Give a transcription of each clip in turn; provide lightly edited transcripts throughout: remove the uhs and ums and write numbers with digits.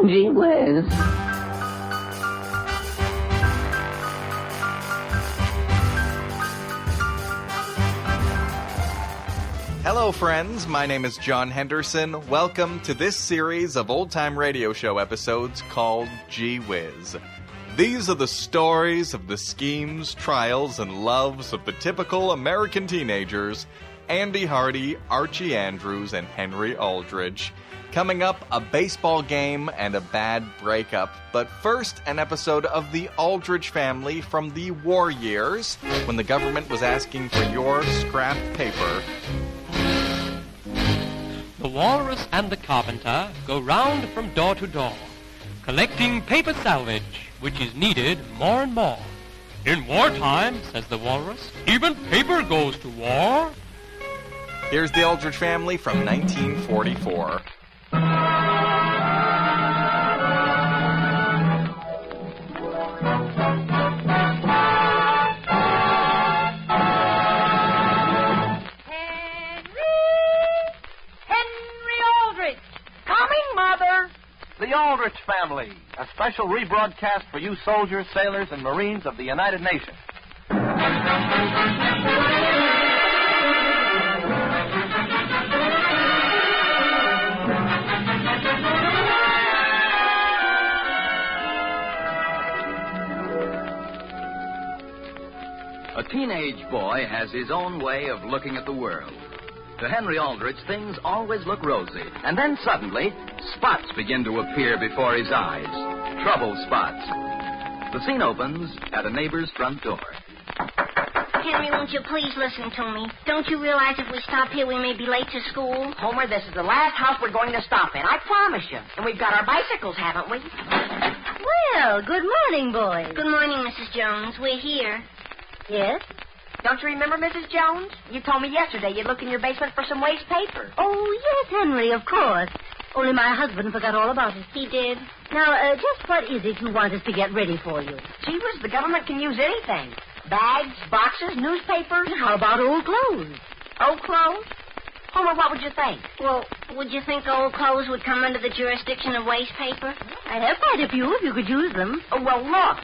Gee whiz. Hello, friends. My name is John Henderson. Welcome to this series of old-time radio show episodes called Gee Whiz. These are the stories of the schemes, trials, and loves of the typical American teenagers, Andy Hardy, Archie Andrews, and Henry Aldrich. Coming up, a baseball game and a bad breakup. But first, an episode of the Aldrich family from the war years, when the government was asking for your scrap paper. The walrus and the carpenter go round from door to door, collecting paper salvage, which is needed more and more. In wartime, says the walrus, even paper goes to war. Here's the Aldrich family from 1944. The Aldrich family, a special rebroadcast for you soldiers, sailors, and Marines of the United Nations. A teenage boy has his own way of looking at the world. To Henry Aldrich, things always look rosy. And then suddenly, spots begin to appear before his eyes. Trouble spots. The scene opens at a neighbor's front door. Henry, won't you please listen to me? Don't you realize if we stop here, we may be late to school? Homer, this is the last house we're going to stop in. I promise you. And we've got our bicycles, haven't we? Well, good morning, boys. Good morning, Mrs. Jones. We're here. Yes? Don't you remember, Mrs. Jones? You told me yesterday you'd look in your basement for some waste paper. Oh, yes, Henry, of course. Only my husband forgot all about it. He did. Now, just what is it you want us to get ready for you? Gee whiz, the government can use anything. Bags, boxes, newspapers. How about old clothes? Old clothes? Homer, what would you think? Well, would you think old clothes would come under the jurisdiction of waste paper? I have quite a few if you could use them. Oh, well, look.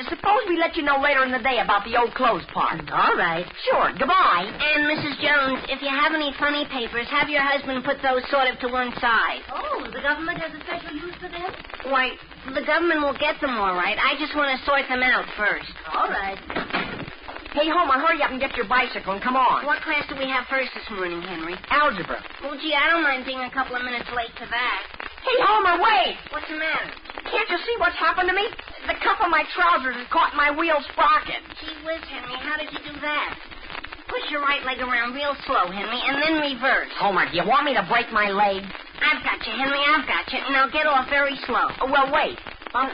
Suppose we let you know later in the day about the old clothes part. All right. Sure. Goodbye. And, Mrs. Jones, if you have any funny papers, have your husband put those sort of to one side. Oh, the government has a special use for them? Why, the government will get them all right. I just want to sort them out first. All right. Hey, Homer, hurry up and get your bicycle and come on. What class do we have first this morning, Henry? Algebra. Well, gee, I don't mind being a couple of minutes late to that. Hey, Homer, wait! What's the matter? Can't you see what's happened to me? The cuff of my trousers is caught in my wheel sprocket. Gee whiz, Henry, how did you do that? Push your right leg around real slow, Henry, and then reverse. Homer, do you want me to break my leg? I've got you, Henry, I've got you. Now get off very slow. Oh, well, wait.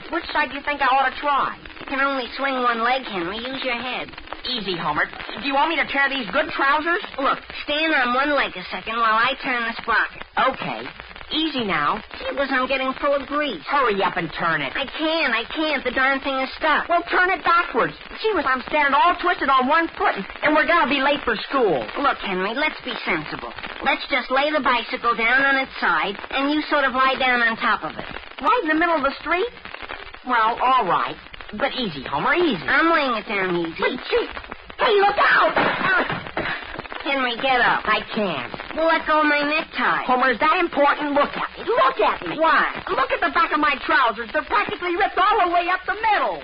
Which side do you think I ought to try? You can only swing one leg, Henry. Use your head. Easy, Homer. Do you want me to tear these good trousers? Look, stand on one leg a second while I turn the sprocket. Okay. Easy now. Gee whiz, I'm getting full of grease. Hurry up and turn it. I can't. The darn thing is stuck. Well, turn it backwards. Gee whiz, I'm standing all twisted on one foot, and we're going to be late for school. Look, Henry, let's be sensible. Let's just lay the bicycle down on its side, and you sort of lie down on top of it. Right in the middle of the street? Well, all right. But easy, Homer, easy. I'm laying it down easy. But, gee, hey, look out! Henry, get up. I can't. Well, let go of my necktie. Homer, is that important? Look at me. Look at me. Why? Look at the back of my trousers. They're practically ripped all the way up the middle.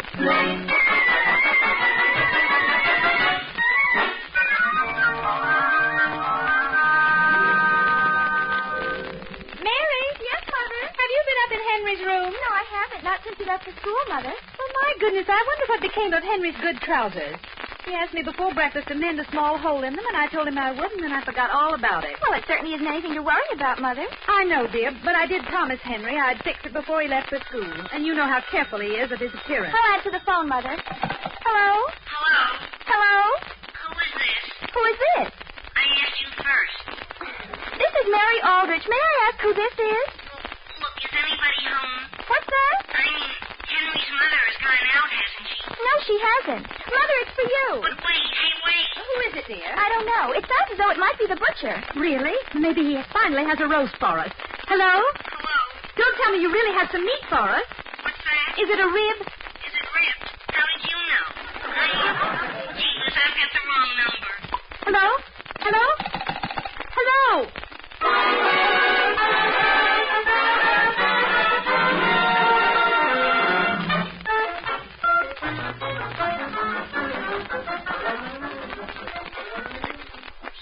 Mary? Yes, Mother? Have you been up in Henry's room? No, I haven't. Not since he left for school, Mother. Oh, my goodness. I wonder what became of Henry's good trousers. He asked me before breakfast to mend a small hole in them, and I told him I wouldn't, and I forgot all about it. Well, it certainly isn't anything to worry about, Mother. I know, dear, but I did promise Henry I'd fix it before he left for school, and you know how careful he is of his appearance. I'll answer the phone, Mother. Hello? Hello? Hello? Who is this? Who is this? I asked you first. This is Mary Aldrich. May I ask who this is? Look, is anybody home? What's that? I mean, Henry's mother has gone out, hasn't she? No, she hasn't. Mother, it's for you. But wait, hey, wait. Who is it, dear? I don't know. It sounds as though it might be the butcher. Really? Maybe he finally has a roast for us. Hello? Hello? Good don't tell me you really have some meat for us. What's that? Is it a rib? Is it ribs? How did you know? Jesus, I've got the wrong number. Hello? Hello? Hello?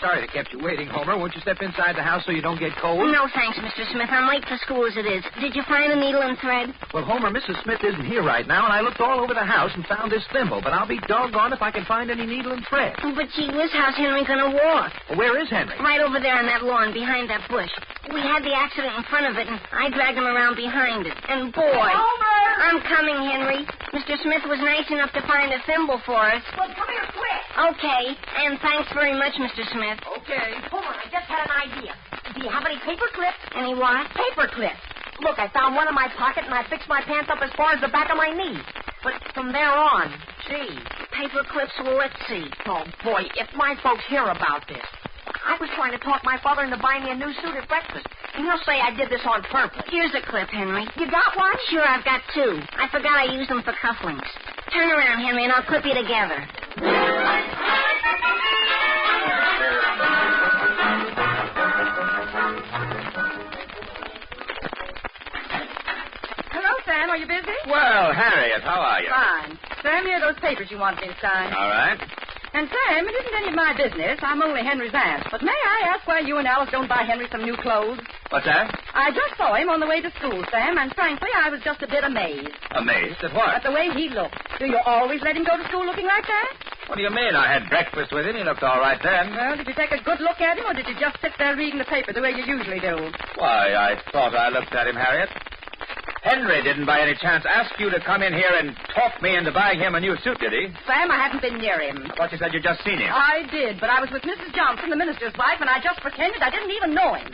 Sorry to kept you waiting, Homer. Won't you step inside the house so you don't get cold? No, thanks, Mr. Smith. I'm late for school as it is. Did you find a needle and thread? Well, Homer, Mrs. Smith isn't here right now, and I looked all over the house and found this thimble, but I'll be doggone if I can find any needle and thread. But gee whiz, how's Henry gonna walk? Well, where is Henry? Right over there on that lawn behind that bush. We had the accident in front of it, and I dragged him around behind it. And boy... Homer! I'm coming, Henry. Mr. Smith was nice enough to find a thimble for us. Well, come here quick. Okay, and thanks very much, Mr. Smith. Okay. Homer, I just had an idea. Do you have any paper clips? Any what? Paper clips. Look, I found one in my pocket, and I fixed my pants up as far as the back of my knee. But from there on, gee. Paper clips, well, let's see. Oh, boy, if my folks hear about this. I was trying to talk my father into buying me a new suit at breakfast. And he'll say I did this on purpose. Here's a clip, Henry. You got one? Sure, I've got two. I forgot I used them for cufflinks. Turn around, Henry, and I'll clip you together. Hello, Sam. Are you busy? Well, Harriet, how are you? Fine. Sam, here are those papers you want me to sign. All right. And, Sam, it isn't any of my business. I'm only Henry's aunt. But may I ask why you and Alice don't buy Henry some new clothes? What's that? I just saw him on the way to school, Sam, and frankly, I was just a bit amazed Amazed at what? at the way he looked. Do you always let him go to school looking like that? What do you mean? I had breakfast with him. He looked all right then. Well, did you take a good look at him, or did you just sit there reading the paper the way you usually do? Why, I thought I looked at him, Harriet. Henry didn't by any chance ask you to come in here and talk me into buying him a new suit, did he? Sam, I haven't been near him. I thought you said you'd just seen him. I did, but I was with Mrs. Johnson, the minister's wife, and I just pretended I didn't even know him.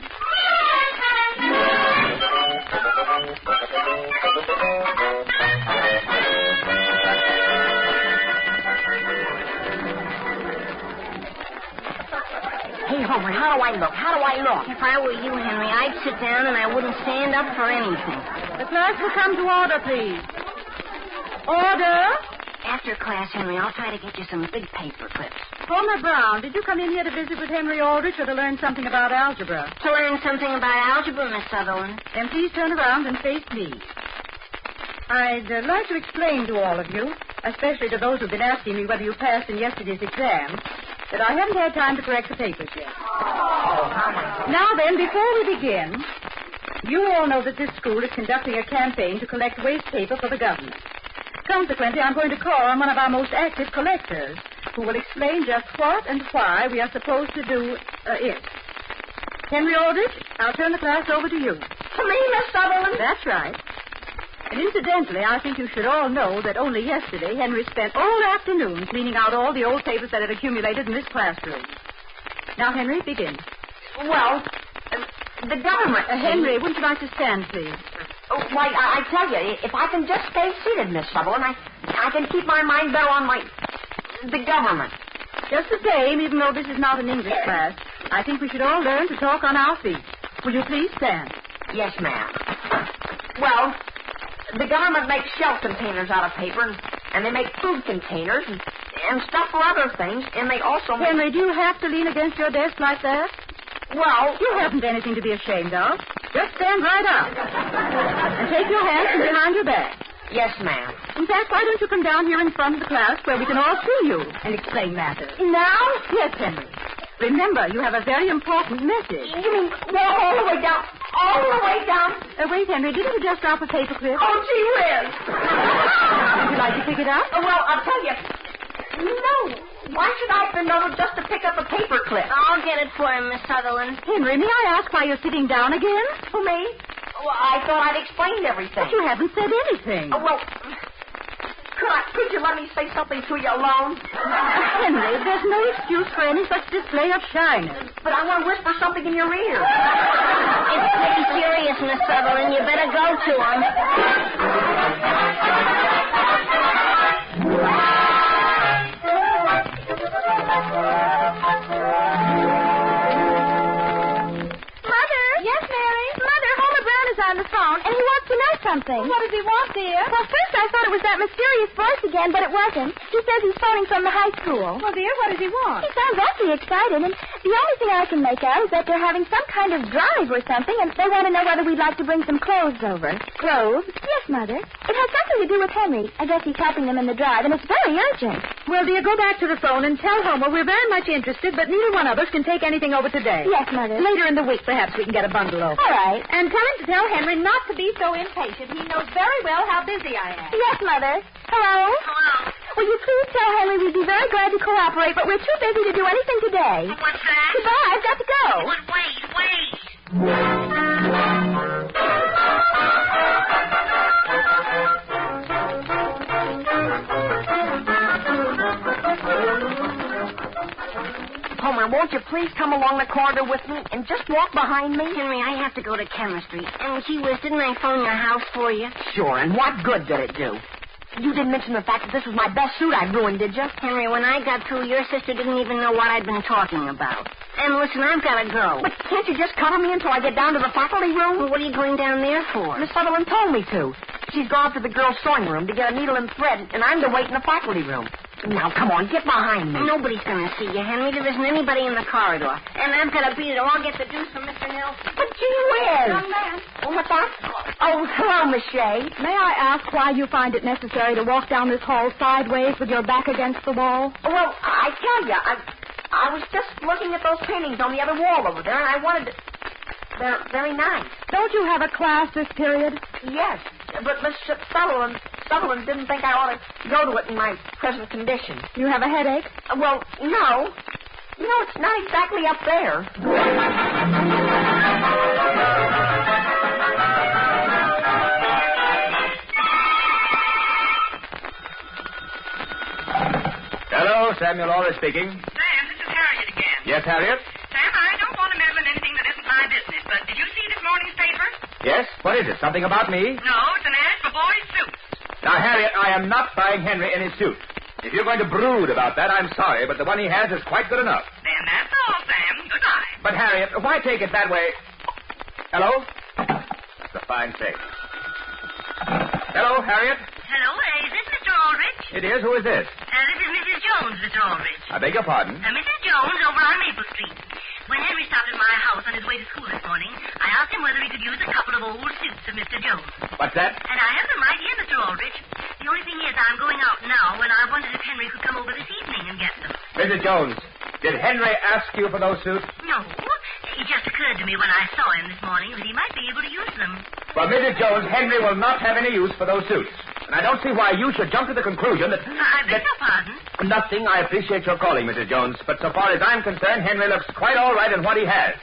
Hey, Homer, how do I look? How do I look? If I were you, Henry, I'd sit down and I wouldn't stand up for anything. The class will come to order, please. Order? After class, Henry, I'll try to get you some big paper clips. Homer Brown, did you come in here to visit with Henry Aldrich or to learn something about algebra? To learn something about algebra, Miss Sutherland. Then please turn around and face me. I'd like to explain to all of you, especially to those who've been asking me whether you passed in yesterday's exam, that I haven't had time to correct the papers yet. Now then, before we begin, you all know that this school is conducting a campaign to collect waste paper for the government. Consequently, I'm going to call on one of our most active collectors, who will explain just what and why we are supposed to do it. Henry Aldrich, I'll turn the class over to you. To me, Miss Sutherland? That's right. And incidentally, I think you should all know that only yesterday Henry spent all afternoon cleaning out all the old papers that had accumulated in this classroom. Now, Henry, begin. Well, the government... Henry, wouldn't you like to stand, please? Oh, why, I tell you, if I can just stay seated, Miss Sutherland, I can keep my mind better on the government. Just the same, even though this is not an English class, I think we should all learn to talk on our feet. Will you please stand? Yes, ma'am. Well, the government makes shell containers out of paper, and they make food containers and stuff for other things, and they also... Henry, do you have to lean against your desk like that? Well... You haven't anything to be ashamed of. Just stand right up. And take your hands from behind your back. Yes, ma'am. In fact, why don't you come down here in front of the class where we can all see you and explain matters? Now? Yes, Henry. Remember, you have a very important message. You mean all the way down? All the way down? Wait, Henry, didn't you just drop a paperclip? Oh, gee whiz. Would you like to pick it up? Well, I'll tell you. No. Why should I remember just to pick up a paperclip? I'll get it for him, Miss Sutherland. Henry, may I ask why you're sitting down again? For me? Well, I thought I'd explained everything. But you haven't said anything. Well, could you let me say something to you alone? Henry, there's no excuse for any such display of shyness. But I want to whisper something in your ear. It's pretty serious, Miss Sutherland. You better go to him. Mother? Yes, Mary? Mother, Homer Brown is on the phone, and he wants something. What does he want, dear? Well, first I thought it was that mysterious voice again, but it wasn't. He says he's phoning from the high school. Well, dear, what does he want? He sounds awfully excited, and the only thing I can make out is that they're having some kind of drive or something, and they want to know whether we'd like to bring some clothes over. Clothes? Yes, Mother. It has something to do with Henry. I guess he's helping them in the drive, and it's very urgent. Well, dear, go back to the phone and tell Homer we're very much interested, but neither one of us can take anything over today. Yes, Mother. Later in the week, perhaps we can get a bundle over. All right. And tell him to tell Henry not to be so impatient. He knows very well how busy I am. Yes, Mother. Hello? Hello. Will you please tell Henry we'd be very glad to cooperate, but we're too busy to do anything today. What's that? Goodbye. I've got to go. But wait. Homer, won't you please come along the corridor with me and just walk behind me? Henry, I have to go to chemistry. And gee whiz, didn't I phone your house for you? Sure, and what good did it do? You didn't mention the fact that this was my best suit I'd ruined, did you? Henry, when I got through, your sister didn't even know what I'd been talking about. And listen, I've got to go. But can't you just cover me until I get down to the faculty room? Well, what are you going down there for? Miss Sutherland told me to. She's gone to the girls' sewing room to get a needle and thread, and I'm to wait in the faculty room. Now, come on, get behind me. Nobody's going to see you, Henry. There isn't anybody in the corridor. And I've got to beat it all, get the deuce from Mr. Nelson. But gee whiz. Young man. Oh, what's that? Oh, hello, Miss Shea. May I ask why you find it necessary to walk down this hall sideways with your back against the wall? Well, I tell you, I was just looking at those paintings on the other wall over there, and I wanted to... They're very nice. Don't you have a class this period? Yes, but Miss Sutherland didn't think I ought to go to it in my present condition. You have a headache? Well, no. You know, it's not exactly up there. Hello, Samuel Aldrich speaking. Sam, this is Harriet again. Yes, Harriet? Sam, I don't want to meddle in anything that isn't my business, but did you see this morning's paper? Yes? What is it? Something about me? No, it's an ad for boys' suits. Now, Harriet, I am not buying Henry any suit. If you're going to brood about that, I'm sorry, but the one he has is quite good enough. Then that's all, Sam. Goodbye. But, Harriet, why take it that way? Hello? That's a fine face. Hello, Harriet? Hello, is this Mr. Aldrich? It is. Who is this? This is Mrs. Jones, Mr. Aldrich. I beg your pardon? Mrs. Jones over on Maple Street. When Henry stopped at my house on his way to school this morning, I asked him whether he could use a couple of old suits of Mr. Jones. What's that? And I have them right here, Mr. Aldrich. The only thing is I'm going out now, and I wondered if Henry could come over this evening and get them. Mrs. Jones, did Henry ask you for those suits? No. It just occurred to me when I saw him this morning that he might be able to use them. Well, Mrs. Jones, Henry will not have any use for those suits. And I don't see why you should jump to the conclusion that... I beg your pardon? Nothing. I appreciate your calling, Mrs. Jones. But so far as I'm concerned, Henry looks quite all right in what he has.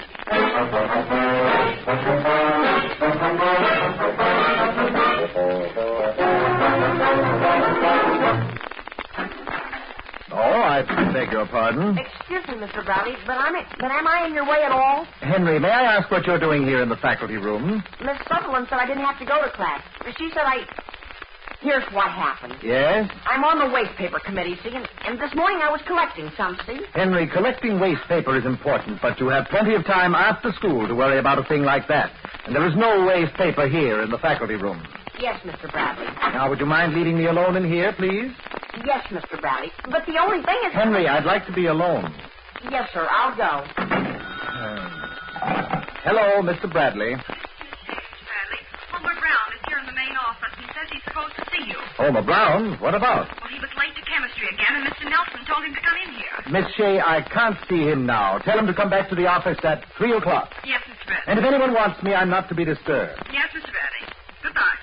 Oh, I beg your pardon. Excuse me, Mr. Brownie, but am I in your way at all? Henry, may I ask what you're doing here in the faculty room? Miss Sutherland said I didn't have to go to class. She said Here's what happened. Yes? I'm on the waste paper committee, see, and this morning I was collecting some, see? Henry, collecting waste paper is important, but you have plenty of time after school to worry about a thing like that. And there is no waste paper here in the faculty room. Yes, Mr. Bradley. Now, would you mind leaving me alone in here, please? Yes, Mr. Bradley. But the only thing is... Henry, I'd like to be alone. Yes, sir, I'll go. Hello, Mr. Bradley. Homer Brown is here in the main office. He says he's supposed to see you. Homer Brown? What about? Well, he was late to chemistry again, and Mr. Nelson told him to come in here. Miss Shea, I can't see him now. Tell him to come back to the office at 3 o'clock. Yes, Mr. Bradley. And if anyone wants me, I'm not to be disturbed. Yes, Mr. Bradley. Goodbye.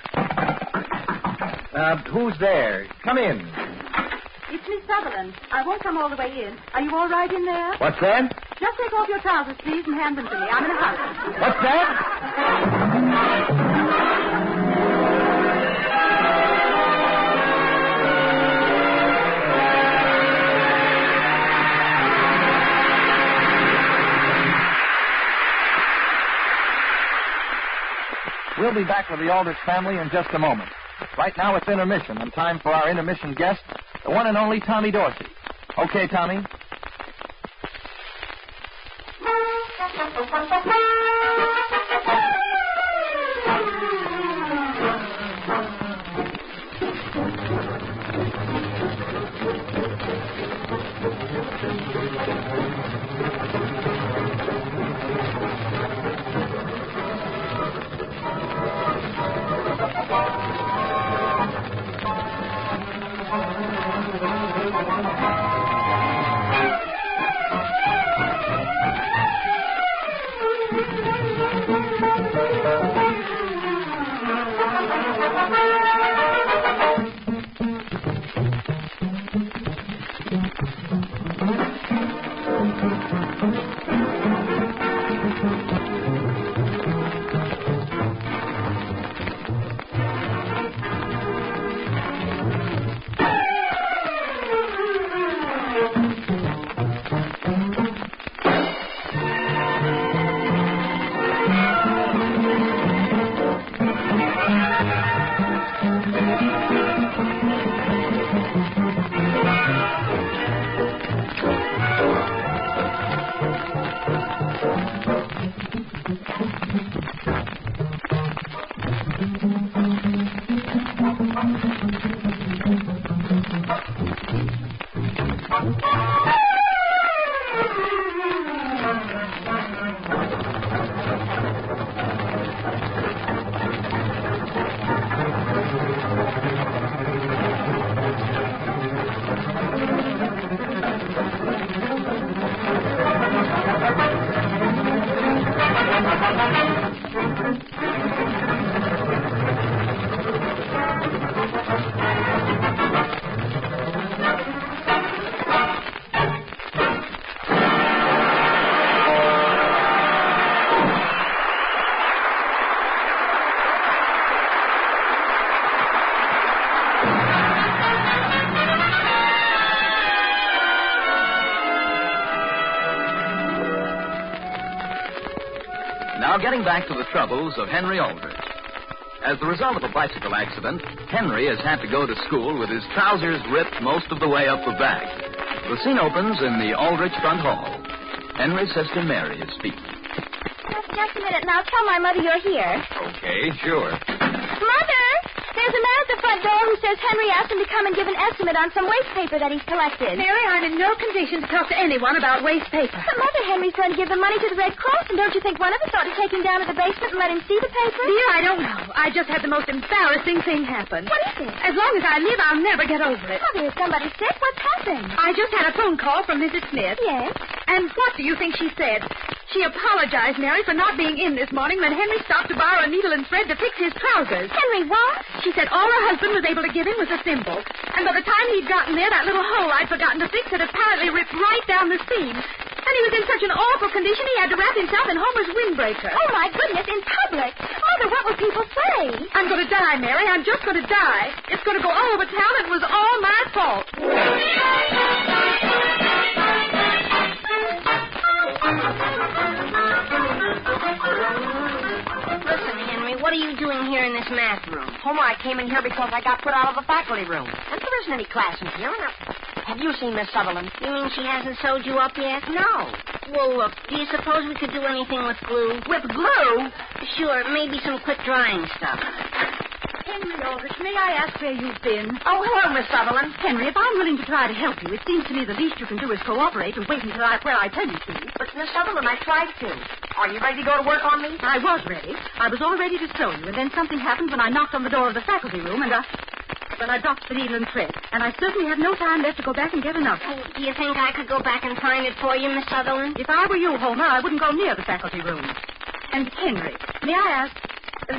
Who's there? Come in. It's Miss Sutherland. I won't come all the way in. Are you all right in there? What's that? Just take off your trousers, please, and hand them to me. I'm in a hurry. What's that? We'll be back with the Aldrich family in just a moment. Right now it's intermission, and time for our intermission guest, the one and only Tommy Dorsey. Okay, Tommy? Now, getting back to the troubles of Henry Aldrich. As the result of a bicycle accident, Henry has had to go to school with his trousers ripped most of the way up the back. The scene opens in the Aldrich front hall. Henry's sister Mary is speaking. Just a minute, and I'll tell my mother you're here. Okay, sure. Mother! There's a man at the front door who says Henry asked him to come and give an estimate on some waste paper that he's collected. Mary, I'm in no condition to talk to anyone about waste paper. But, Mother, Henry's going to give the money to the Red Cross, and don't you think one of us ought to take him down to the basement and let him see the paper? Dear, I don't know. I just had the most embarrassing thing happen. What is it? As long as I live, I'll never get over it. Mother, is somebody sick? What's happened? I just had a phone call from Mrs. Smith. Yes? And what do you think she said? She apologized, Mary, for not being in this morning when Henry stopped to borrow a needle and thread to fix his trousers. Henry, what? She said all her husband was able to give him was a thimble. And by the time he'd gotten there, that little hole I'd forgotten to fix had apparently ripped right down the seam. And he was in such an awful condition he had to wrap himself in Homer's windbreaker. Oh, my goodness, in public. Mother, what will people say? I'm going to die, Mary. I'm just going to die. It's going to go all over town. It was all my fault. Listen, Henry, what are you doing here in this math room? Homer, I came in here because I got put out of the faculty room. And there isn't any class in here. Have you seen Miss Sutherland? You mean she hasn't sewed you up yet? No. Well, look, do you suppose we could do anything with glue? With glue? Sure, maybe some quick drying stuff. Henry Aldrich, may I ask where you've been? Oh, hello, Miss Sutherland. Henry, if I'm willing to try to help you, it seems to me the least you can do is cooperate and wait until where I tell you to. But, Miss Sutherland, I tried to. Are you ready to go to work on me? I was ready. I was all ready to sew you, and then something happened when I knocked on the door of the faculty room, and I dropped the needle and thread. And I certainly have no time left to go back and get another. Oh, do you think I could go back and find it for you, Miss Sutherland? If I were you, Homer, I wouldn't go near the faculty room. And, Henry, may I ask... Are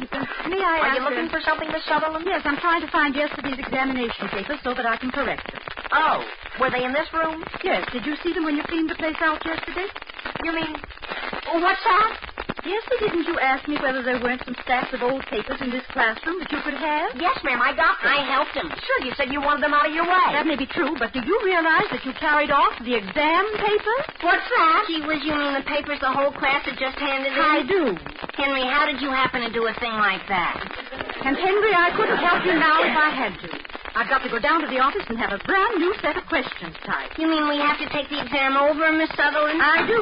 you looking for something, Miss Sutherland? Yes, I'm trying to find yesterday's examination papers so that I can correct them. Oh, were they in this room? Yes. Did you see them when you cleaned the place out yesterday? You mean... what's that? Yesterday, didn't you ask me whether there weren't some stacks of old papers in this classroom that you could have? Yes, ma'am, I got them. I helped him. Sure, you said you wanted them out of your way. That may be true, but do you realize that you carried off the exam papers? What's that? Gee whiz, you mean the papers the whole class had just handed in? I do. Henry, how did you happen to do a thing like that? And, Henry, I couldn't help you now if I had to. I've got to go down to the office and have a brand new set of questions typed. You mean we have to take the exam over, Miss Sutherland? I do.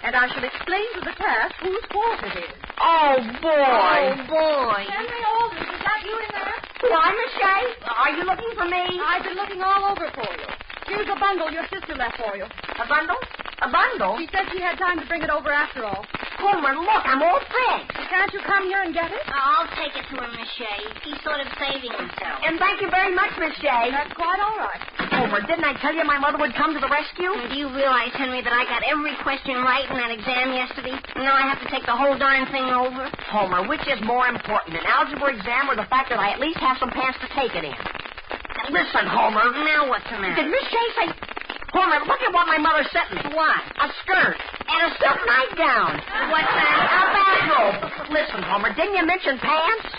And I shall explain to the class whose fault it is. Oh, boy. Oh, boy. Henry Aldrich, is that you in there? Why, Miss Shay? Are you looking for me? I've been looking all over for you. Here's a bundle your sister left for you. A bundle? A bundle? She said she had time to bring it over after all. Homer, look, I'm all fixed. Can't you come here and get it? I'll take it to him, Miss Shay. He's sort of saving himself. And thank you very much, Miss Shay. That's quite all right. Homer, didn't I tell you my mother would come to the rescue? Do you realize, Henry, that I got every question right in that exam yesterday? And now I have to take the whole darn thing over? Homer, which is more important, an algebra exam or the fact that I at least have some pants to take it in? Listen, Homer. Now what's the matter? Did Miss Shea say... Homer, look at what my mother sent me. What? A skirt and a silk nightgown. What's that? A bathrobe. Listen, Homer, didn't you mention pants?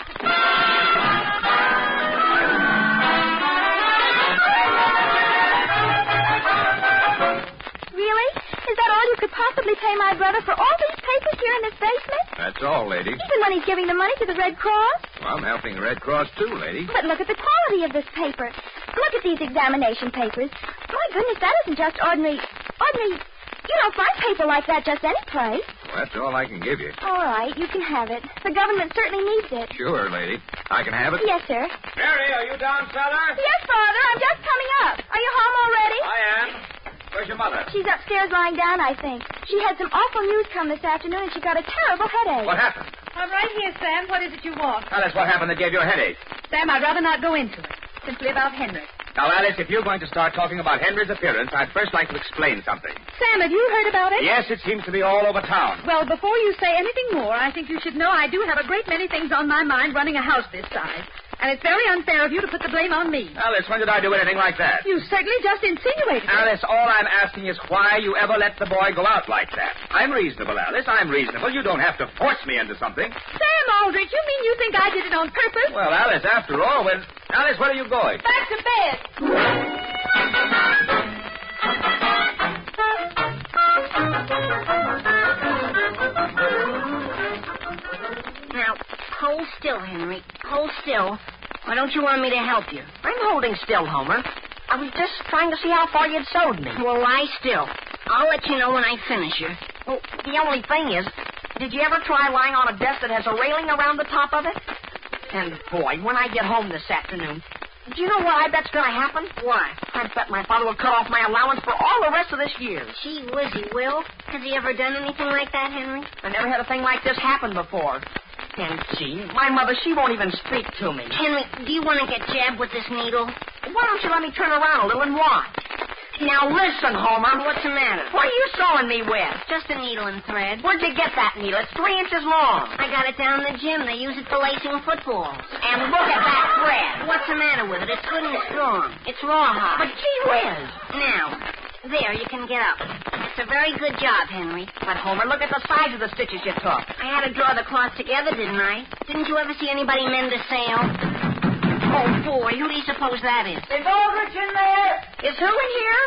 Really? Is that all you could possibly pay my brother for all these papers here in this basement? That's all, lady. Even when he's giving the money to the Red Cross? Well, I'm helping the Red Cross, too, lady. But look at the quality of this paper. Look at these examination papers. My goodness, that isn't just ordinary, front paper like that just any place. Well, that's all I can give you. All right, you can have it. The government certainly needs it. Sure, lady. I can have it? Yes, sir. Mary, are you down cellar? Yes, Father. I'm just coming up. Are you home already? I am. Where's your mother? She's upstairs lying down, I think. She had some awful news come this afternoon, and she got a terrible headache. What happened? I'm right here, Sam. What is it you want? Alice, what happened that gave you a headache? Sam, I'd rather not go into it. Simply about Henry. Now, Alice, if you're going to start talking about Henry's appearance, I'd first like to explain something. Sam, have you heard about it? Yes, it seems to be all over town. Well, before you say anything more, I think you should know I do have a great many things on my mind running a house this size. And it's very unfair of you to put the blame on me. Alice, when did I do anything like that? You certainly just insinuated it. Alice, all I'm asking is why you ever let the boy go out like that. I'm reasonable, Alice. I'm reasonable. You don't have to force me into something. Sam Aldrich, you mean you think I did it on purpose? Well, Alice, after all, Alice, where are you going? Back to bed. Now, hold still, Henry. Hold still. Why don't you want me to help you? I'm holding still, Homer. I was just trying to see how far you'd sewed me. Well, lie still. I'll let you know when I finish you. Well, the only thing is, did you ever try lying on a desk that has a railing around the top of it? And, boy, when I get home this afternoon, do you know what I bet's going to happen? What? I bet my father will cut off my allowance for all the rest of this year. Gee whiz, he will. Has he ever done anything like that, Henry? I never had a thing like this happen before. And, gee, my mother, she won't even speak to me. Henry, do you want to get jabbed with this needle? Why don't you let me turn around a little and watch? Now, listen, Homer. What's the matter? What are you sewing me with? Just a needle and thread. Where'd you get that needle? It's 3 inches long. I got it down in the gym. They use it for lacing footballs. And look at that thread. What's the matter with it? It's good and strong. It's rawhide. But gee whiz. Now, there, you can get up. It's a very good job, Henry. But, Homer, look at the size of the stitches you took. I had to draw the cloth together, didn't I? Didn't you ever see anybody mend a sail? Oh, boy, who do you suppose that is? Is Aldrich in there? Is who in here?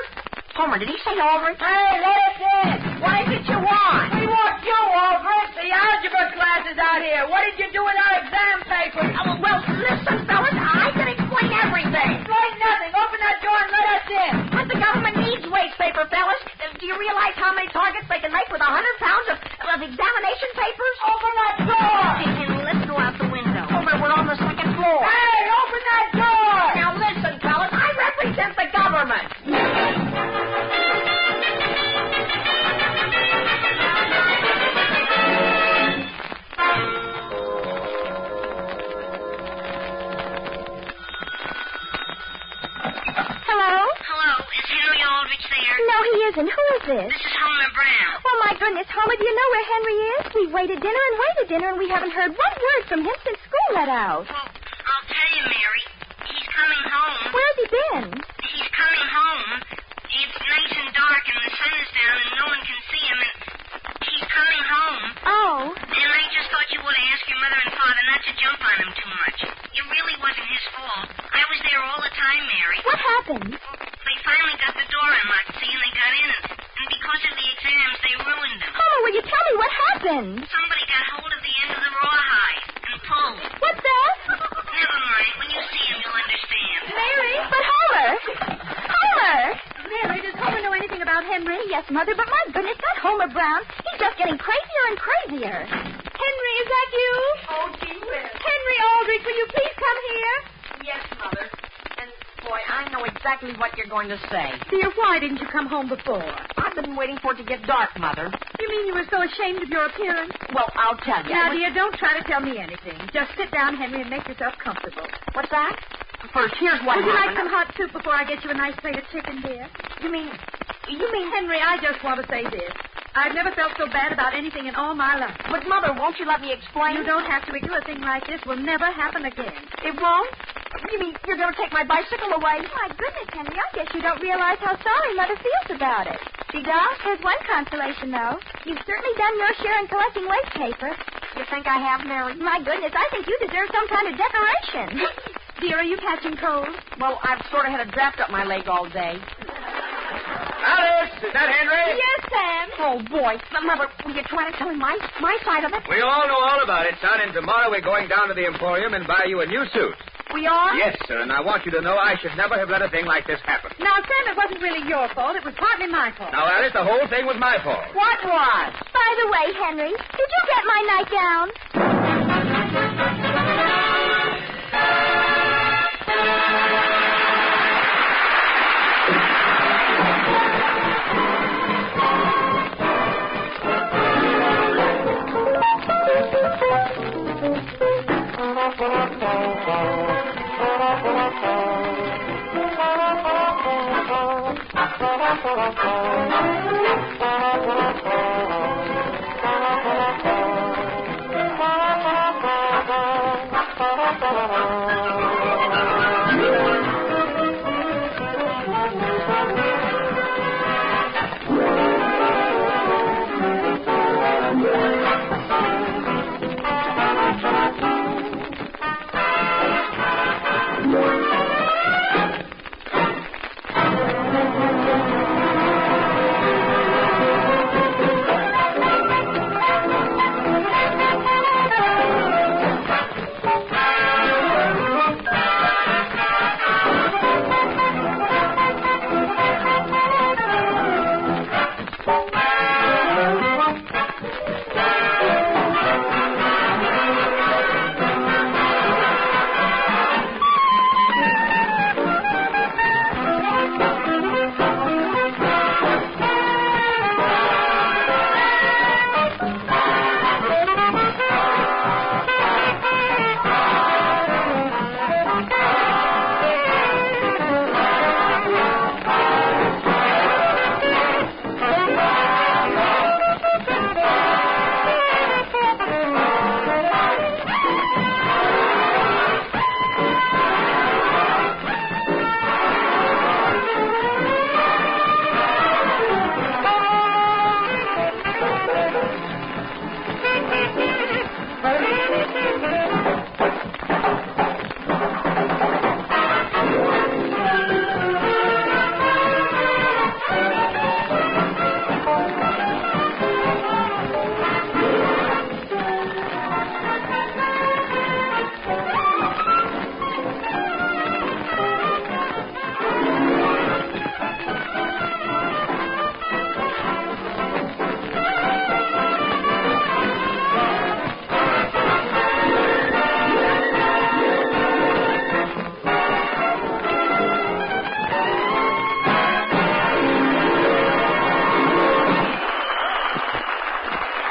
Homer, did he say Aldrich? Hey, let us in. What is it you want? We want you, Aldrich. The algebra class is out here. What did you do with our exam papers? Well, listen, fellas, I can explain everything. Explain nothing. Open that door and let us in. But the government needs waste paper, fellas. Do you realize how many targets they can make with 100 pounds of examination papers? Open that door. Hey, Henry, let's go out the window. Homer, we're on the 2nd floor. Hey, open that door. Now, listen, fellas, I represent the government. No, he isn't. Who is this? This is Homer Brown. Oh, my goodness, Homer, do you know where Henry is? We've waited dinner, and we haven't heard one word from him since school let out. Well, I'll tell you, Mary. He's coming home. Where's he been? He's coming home. It's nice and dark, and the sun is down, and no one can see him, and he's coming home. Oh. And I just thought you ought to ask your mother and father not to jump on him too much. It really wasn't his fault. I was there all the time, Mary. What happened? They finally got the door unlocked, see, and they got in, and because of the exams, they ruined them. Homer, will you tell me what happened? Somebody got hold of the end of the rawhide and pulled. What's that? Never mind. When you see him, you'll understand. Mary? But Homer! Homer! Mary, does Homer know anything about Henry? Yes, Mother, but my goodness, that Homer Brown, he's just getting crazier and crazier. Henry, is that you? Oh, gee whiz. Henry Aldrich, will you please come here? Yes, Mother. And, boy, I know exactly what you're going to say. Dear, why didn't you come home before? I've been waiting for it to get dark, Mother. You mean you were so ashamed of your appearance? Well, I'll tell you. Now, dear, don't try to tell me anything. Just sit down, Henry, and make yourself comfortable. What's that? First, here's what Would you like happened. some hot soup before I get you a nice plate of chicken, dear? You mean, Henry, I just want to say this. I've never felt so bad about anything in all my life. But, Mother, won't you let me explain? You don't have to be. A thing like this will never happen again. It won't? You mean you're going to take my bicycle away? My goodness, Henry, I guess you don't realize how sorry Mother feels about it. She does. There's one consolation, though. You've certainly done your share in collecting waste paper. You think I have, Mary? My goodness, I think you deserve some kind of decoration. Dear, are you catching cold? Well, I've sort of had a draft up my leg all day. Alice, is that Henry? Yes, Sam. Oh, boy. Mother, will you try to tell him my side of it? We all know all about it, son, and tomorrow we're going down to the Emporium and buy you a new suit. We are? Yes, sir, and I want you to know I should never have let a thing like this happen. Now, Sam, it wasn't really your fault. It was partly my fault. Now, Alice, the whole thing was my fault. What was? By the way, Henry, did you get my nightgown?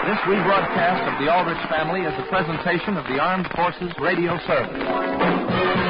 This rebroadcast of the Aldrich family is a presentation of the Armed Forces Radio Service.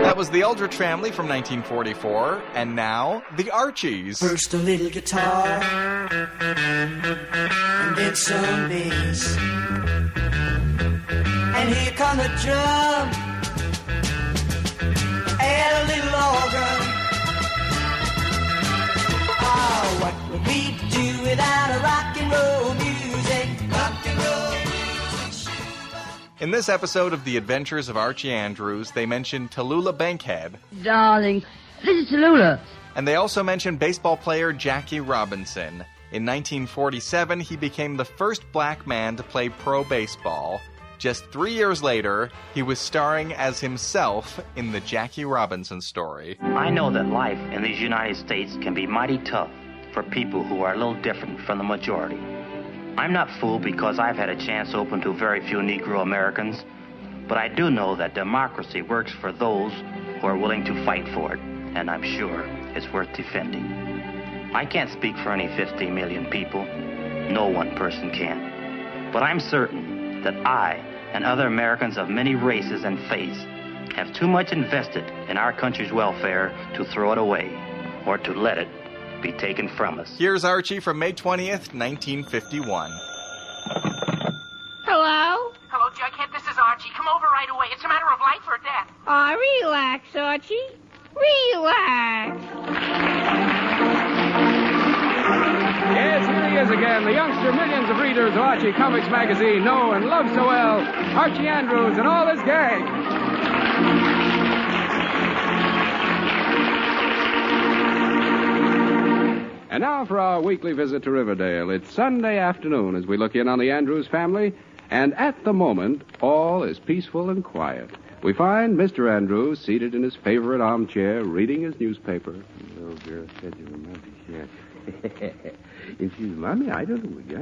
That was the Aldrich family from 1944, and now the Archies. First a little guitar, and then some bass, and here come the drum, we'd do without a rock and roll music. Rock and roll music. In this episode of The Adventures of Archie Andrews, they mention Tallulah Bankhead. Darling, this is Tallulah. And they also mention baseball player Jackie Robinson. In 1947, he became the first black man to play pro baseball. Just 3 years later, he was starring as himself in the Jackie Robinson story. I know that life in these United States can be mighty tough for people who are a little different from the majority. I'm not fooled because I've had a chance open to very few Negro Americans, but I do know that democracy works for those who are willing to fight for it, and I'm sure it's worth defending. I can't speak for any 50 million people. No one person can. But I'm certain that I and other Americans of many races and faiths have too much invested in our country's welfare to throw it away or to let it be taken from us. Here's Archie from May 20th, 1951. Hello? Hello, Jughead. This is Archie. Come over right away. It's a matter of life or death. Relax, Archie. Relax. Yes, here he is again, the youngster millions of readers of Archie Comics magazine know and love so well, Archie Andrews and all his gang. And now for our weekly visit to Riverdale. It's Sunday afternoon as we look in on the Andrews family, and at the moment, all is peaceful and quiet. We find Mr. Andrews seated in his favorite armchair, reading his newspaper. Oh, girl, said you remember, yeah. If she's Mommy, I don't know what you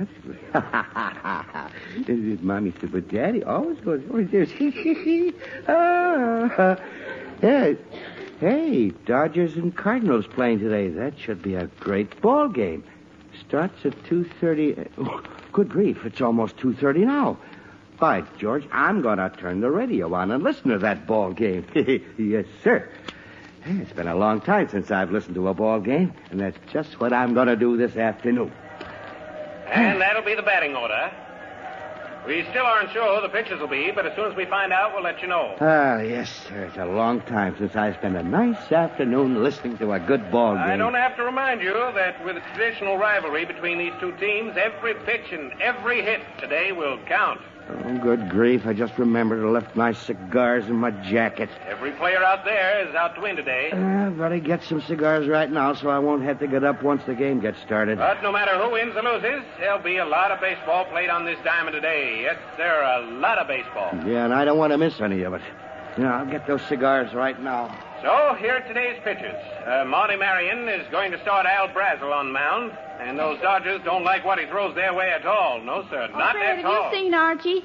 asked. If Mommy said, but Daddy always goes over there. Yeah. Hey, Dodgers and Cardinals playing today. That should be a great ball game. Starts at 2:30. Oh, good grief, it's almost 2:30 now. By George, I'm going to turn the radio on and listen to that ball game. Yes, sir. It's been a long time since I've listened to a ball game, and that's just what I'm going to do this afternoon. And that'll be the batting order. We still aren't sure who the pitchers will be, but as soon as we find out, we'll let you know. Yes, sir. It's a long time since I spent a nice afternoon listening to a good ball game. I don't have to remind you that with the traditional rivalry between these two teams, every pitch and every hit today will count. Oh, good grief. I just remembered to left my cigars in my jacket. Every player out there is out to win today. Better get some cigars right now so I won't have to get up once the game gets started. But no matter who wins or loses, there'll be a lot of baseball played on this diamond today. Yes, sir, a lot of baseball. Yeah, and I don't want to miss any of it. I'll get those cigars right now. So, here are today's pitchers. Marty Marion is going to start Al Brazel on mound. And those Dodgers don't like what he throws their way at all. No, sir, not Fred, at all. Have you seen Archie?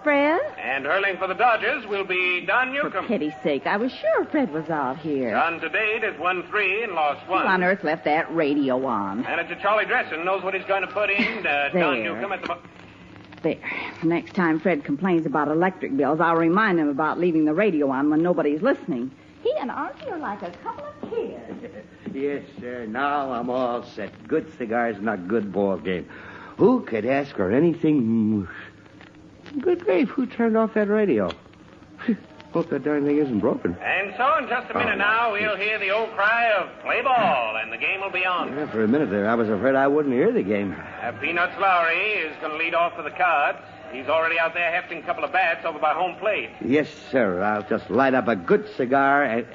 Fred? And hurling for the Dodgers will be Don Newcomb. For pity's sake, I was sure Fred was out here. Don to date has won 3 and lost 1. Who on earth left that radio on? Manager Charlie Dresden knows what he's going to put in. Don Newcomb at the... There. Next time Fred complains about electric bills, I'll remind him about leaving the radio on when nobody's listening. He and Archie are like a couple of kids. Yes, sir. Now I'm all set. Good cigars and a good ball game. Who could ask for anything? Good grief, who turned off that radio? Hope that darn thing isn't broken. And so in just a minute now, we'll hear the old cry of play ball, and the game will be on. Yeah, for a minute there, I was afraid I wouldn't hear the game. Peanuts Lowry is going to lead off for the Cards. He's already out there hefting a couple of bats over by home plate. Yes, sir. I'll just light up a good cigar and...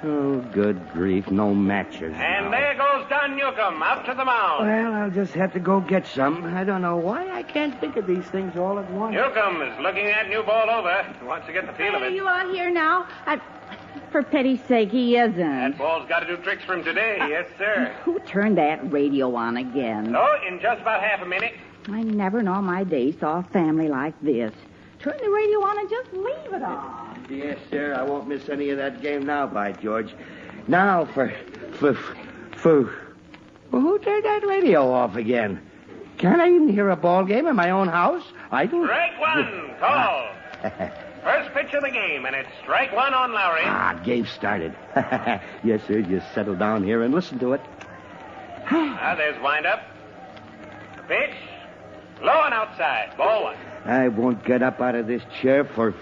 Oh, good grief, no matches. And there goes Don Newcomb out to the mound. Well, I'll just have to go get some. I don't know why I can't think of these things all at once. Newcomb is looking that new ball over. He wants to get the feel of it. Are you out here now? For pity's sake, he isn't. That ball's got to do tricks for him today. Yes, sir. Who turned that radio on again? So, in just about half a minute. I never in all my days saw a family like this. Turn the radio on and just leave it on. Yes, sir. I won't miss any of that game now, by George. Now for... Well, who turned that radio off again? Can't I even hear a ball game in my own house? I don't... Strike one. Call. First pitch of the game, and it's strike one on Lowry. Game started. Yes, sir. Just settle down here and listen to it. There's windup. The pitch. Low and outside. Ball one. I won't get up out of this chair for...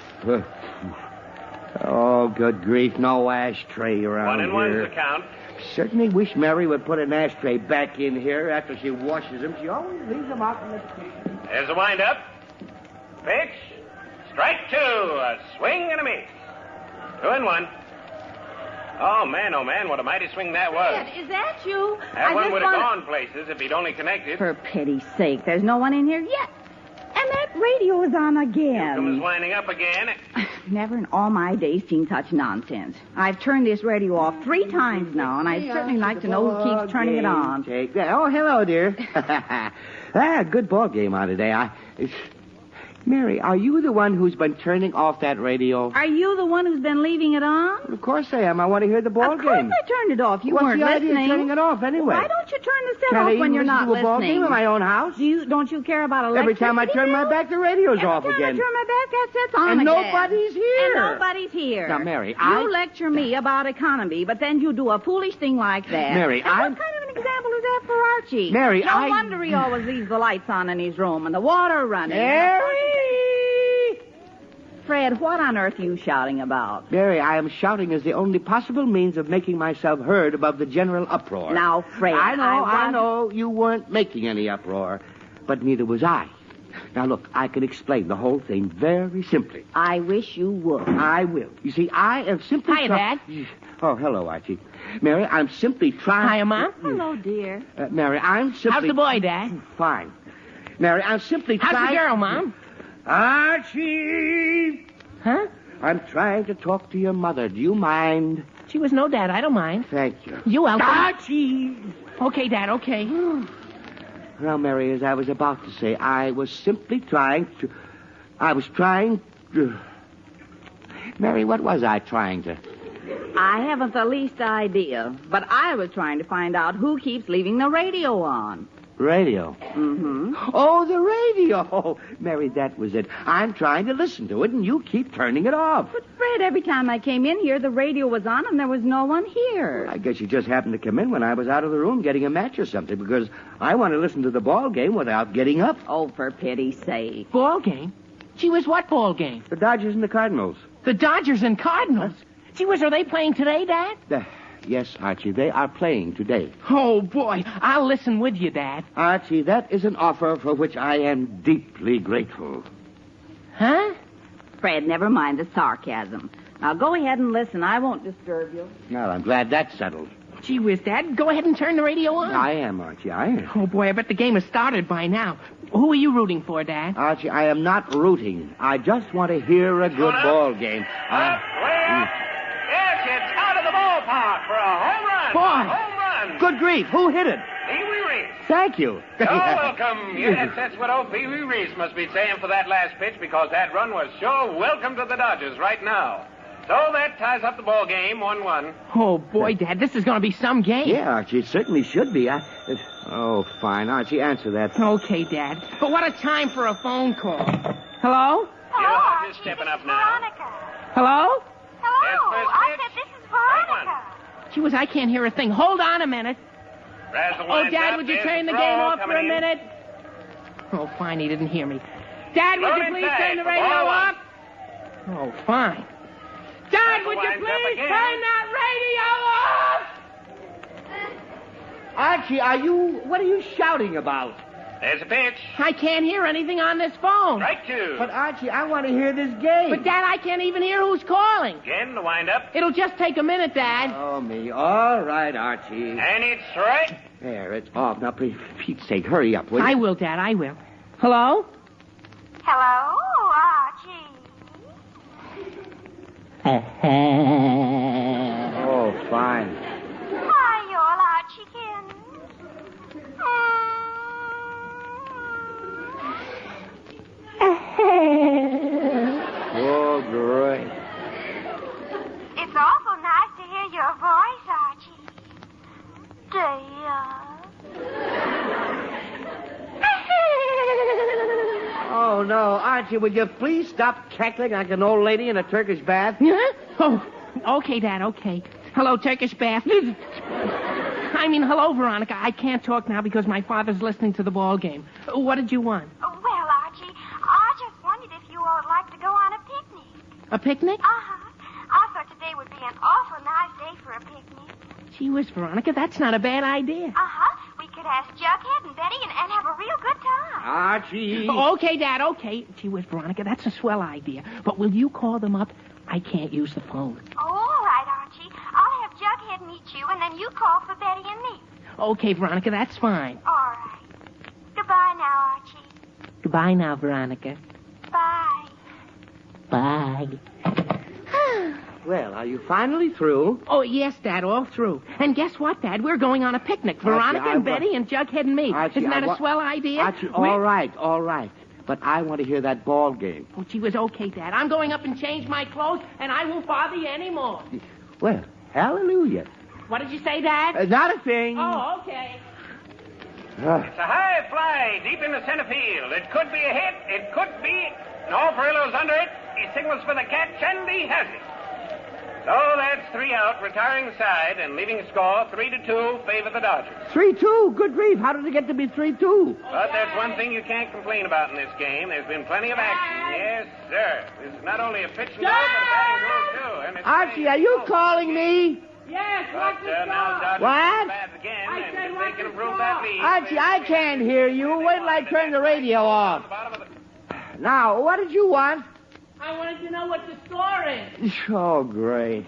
Oh, good grief. No ashtray around here. 1 and 1's the count. Certainly wish Mary would put an ashtray back in here after she washes them. She always leaves them out in the kitchen. There's a wind-up. Pitch. Strike 2. A swing and a miss. 2 and 1. Oh, man, what a mighty swing that was. Fred, is that you? That one would have gone places if he'd only connected. For pity's sake, there's no one in here yet. And that radio is on again. Comes winding up again. Never in all my days seen such nonsense. I've turned this radio off 3 times now, and I'd certainly like to know who keeps turning it on. Oh, hello, dear. Good ball game on today. Mary, are you the one who's been turning off that radio? Are you the one who's been leaving it on? Of course I am. I want to hear the ball game. Of course I turned it off. You What's weren't the listening. idea of turning it off anyway? Why don't you turn the set Can't I off when even you're listen not to a listening? ball game in my own house? Don't you care about electricity? Every time I turn my back, the radio's off again. Every time I turn my back, that set's on And again. nobody's here. And nobody's here. Now, Mary, You lecture me about economy, but then you do a foolish thing like that. Mary, and what kind of an example is that for Archie? Mary, No wonder he always leaves the lights on in his room and the water running. Mary! Fred, what on earth are you shouting about? Mary, I am shouting as the only possible means of making myself heard above the general uproar. Now, Fred, I know you weren't making any uproar, but neither was I. Now, look, I can explain the whole thing very simply. I wish you would. I will. You see, I am simply... Hi, Dad. Oh, hello, Archie. Mary, I'm simply trying... Hiya, Mom. Hello, dear. Mary, I'm simply... How's the boy, Dad? Fine. Mary, I'm simply trying... How's the girl, Mom? Archie! Huh? I'm trying to talk to your mother. Do you mind? She was no, Dad. I don't mind. Thank you. You welcome. Archie! Okay, Dad, okay. Well, Mary, as I was about to say, I was simply trying to... Mary, what was I trying to... I haven't the least idea, but I was trying to find out who keeps leaving the radio on. Radio? Mm-hmm. Oh, the radio! Mary, that was it. I'm trying to listen to it, and you keep turning it off. But, Fred, every time I came in here, the radio was on, and there was no one here. I guess you just happened to come in when I was out of the room getting a match or something, because I want to listen to the ball game without getting up. Oh, for pity's sake. Ball game? Gee whiz, what ball game? The Dodgers and the Cardinals. The Dodgers and Cardinals? Gee whiz, are they playing today, Dad? Yes, Archie, they are playing today. Oh, boy, I'll listen with you, Dad. Archie, that is an offer for which I am deeply grateful. Huh? Fred, never mind the sarcasm. Now, go ahead and listen. I won't disturb you. Well, I'm glad that's settled. Gee whiz, Dad, go ahead and turn the radio on. I am, Archie, I am. Oh, boy, I bet the game has started by now. Who are you rooting for, Dad? Archie, I am not rooting. I just want to hear a good ball game. Yes, it's out of the ballpark for a home run. Boy. Home run. Good grief. Who hit it? Pee-wee Reese. Thank you. You're welcome. Yes, that's what old Pee-wee Reese must be saying for that last pitch, because that run was sure welcome to the Dodgers right now. So that ties up the ball game, 1-1. Oh, boy, Dad, this is going to be some game. Yeah, Archie, it certainly should be. Oh, fine. Archie, answer that. Okay, Dad. But what a time for a phone call. Hello? Hello, just stepping up now. Veronica. Hello? Hello. I said this is Veronica. Gee whiz, I can't hear a thing. Hold on a minute. Oh, Dad, would you turn the game off for a minute? Oh, fine, he didn't hear me. Dad, would you please turn the radio off? Oh, fine. Dad, would you please turn that radio off? Archie, what are you shouting about? There's a pitch. I can't hear anything on this phone. Strike 2. But, Archie, I want to hear this game. But, Dad, I can't even hear who's calling. Again, the windup. It'll just take a minute, Dad. Oh, me. All right, Archie. And it's right. There, it's off. Now, for Pete's sake, hurry up, will you? I will, Dad, I will. Hello? Hello, Archie. Oh, fine. Hi, you all Archiekins. Oh, great. It's awful nice to hear your voice, Archie. Dear. Oh, no. Archie, would you please stop cackling like an old lady in a Turkish bath? Huh? Oh, okay, Dad, okay. Hello, Turkish bath. Hello, Veronica. I can't talk now because my father's listening to the ball game. What did you want? Well, Archie, I just wondered if you would like to go on a picnic. A picnic? Uh-huh. Friday for a picnic? Gee whiz, Veronica, that's not a bad idea. Uh-huh. We could ask Jughead and Betty and have a real good time. Archie. Okay, Dad, okay. Gee whiz, Veronica, that's a swell idea. But will you call them up? I can't use the phone. Oh, all right, Archie. I'll have Jughead meet you, and then you call for Betty and me. Okay, Veronica, that's fine. All right. Goodbye now, Archie. Goodbye now, Veronica. Bye. Bye. Well, are you finally through? Oh, yes, Dad, all through. And guess what, Dad? We're going on a picnic. Veronica Archie, and Betty and Jughead and me. Archie, Isn't that a swell idea? Archie, all right. But I want to hear that ball game. Oh, gee whiz, okay, Dad. I'm going up and change my clothes, and I won't bother you anymore. Well, hallelujah. What did you say, Dad? Not a thing. Oh, okay. It's a high fly deep in the center field. It could be a hit. It could be... No, Perillo's under it. He signals for the catch, and he has it. So that's 3 out, retiring the side, and leaving a score 3-2, favor the Dodgers. 3-2? Good grief. How did it get to be 3-2? But there's one thing you can't complain about in this game. There's been plenty of action. Yes, sir. This is not only a pitching duel, but a batting duel, too. And it's Archie, are you calling me? Yes, but now Dodgers What? bats again, and if they can improve that lead... Archie, I can't hear you. Wait till I turn the radio off. Now, what did you want? I wanted to know what the score is. Oh, great.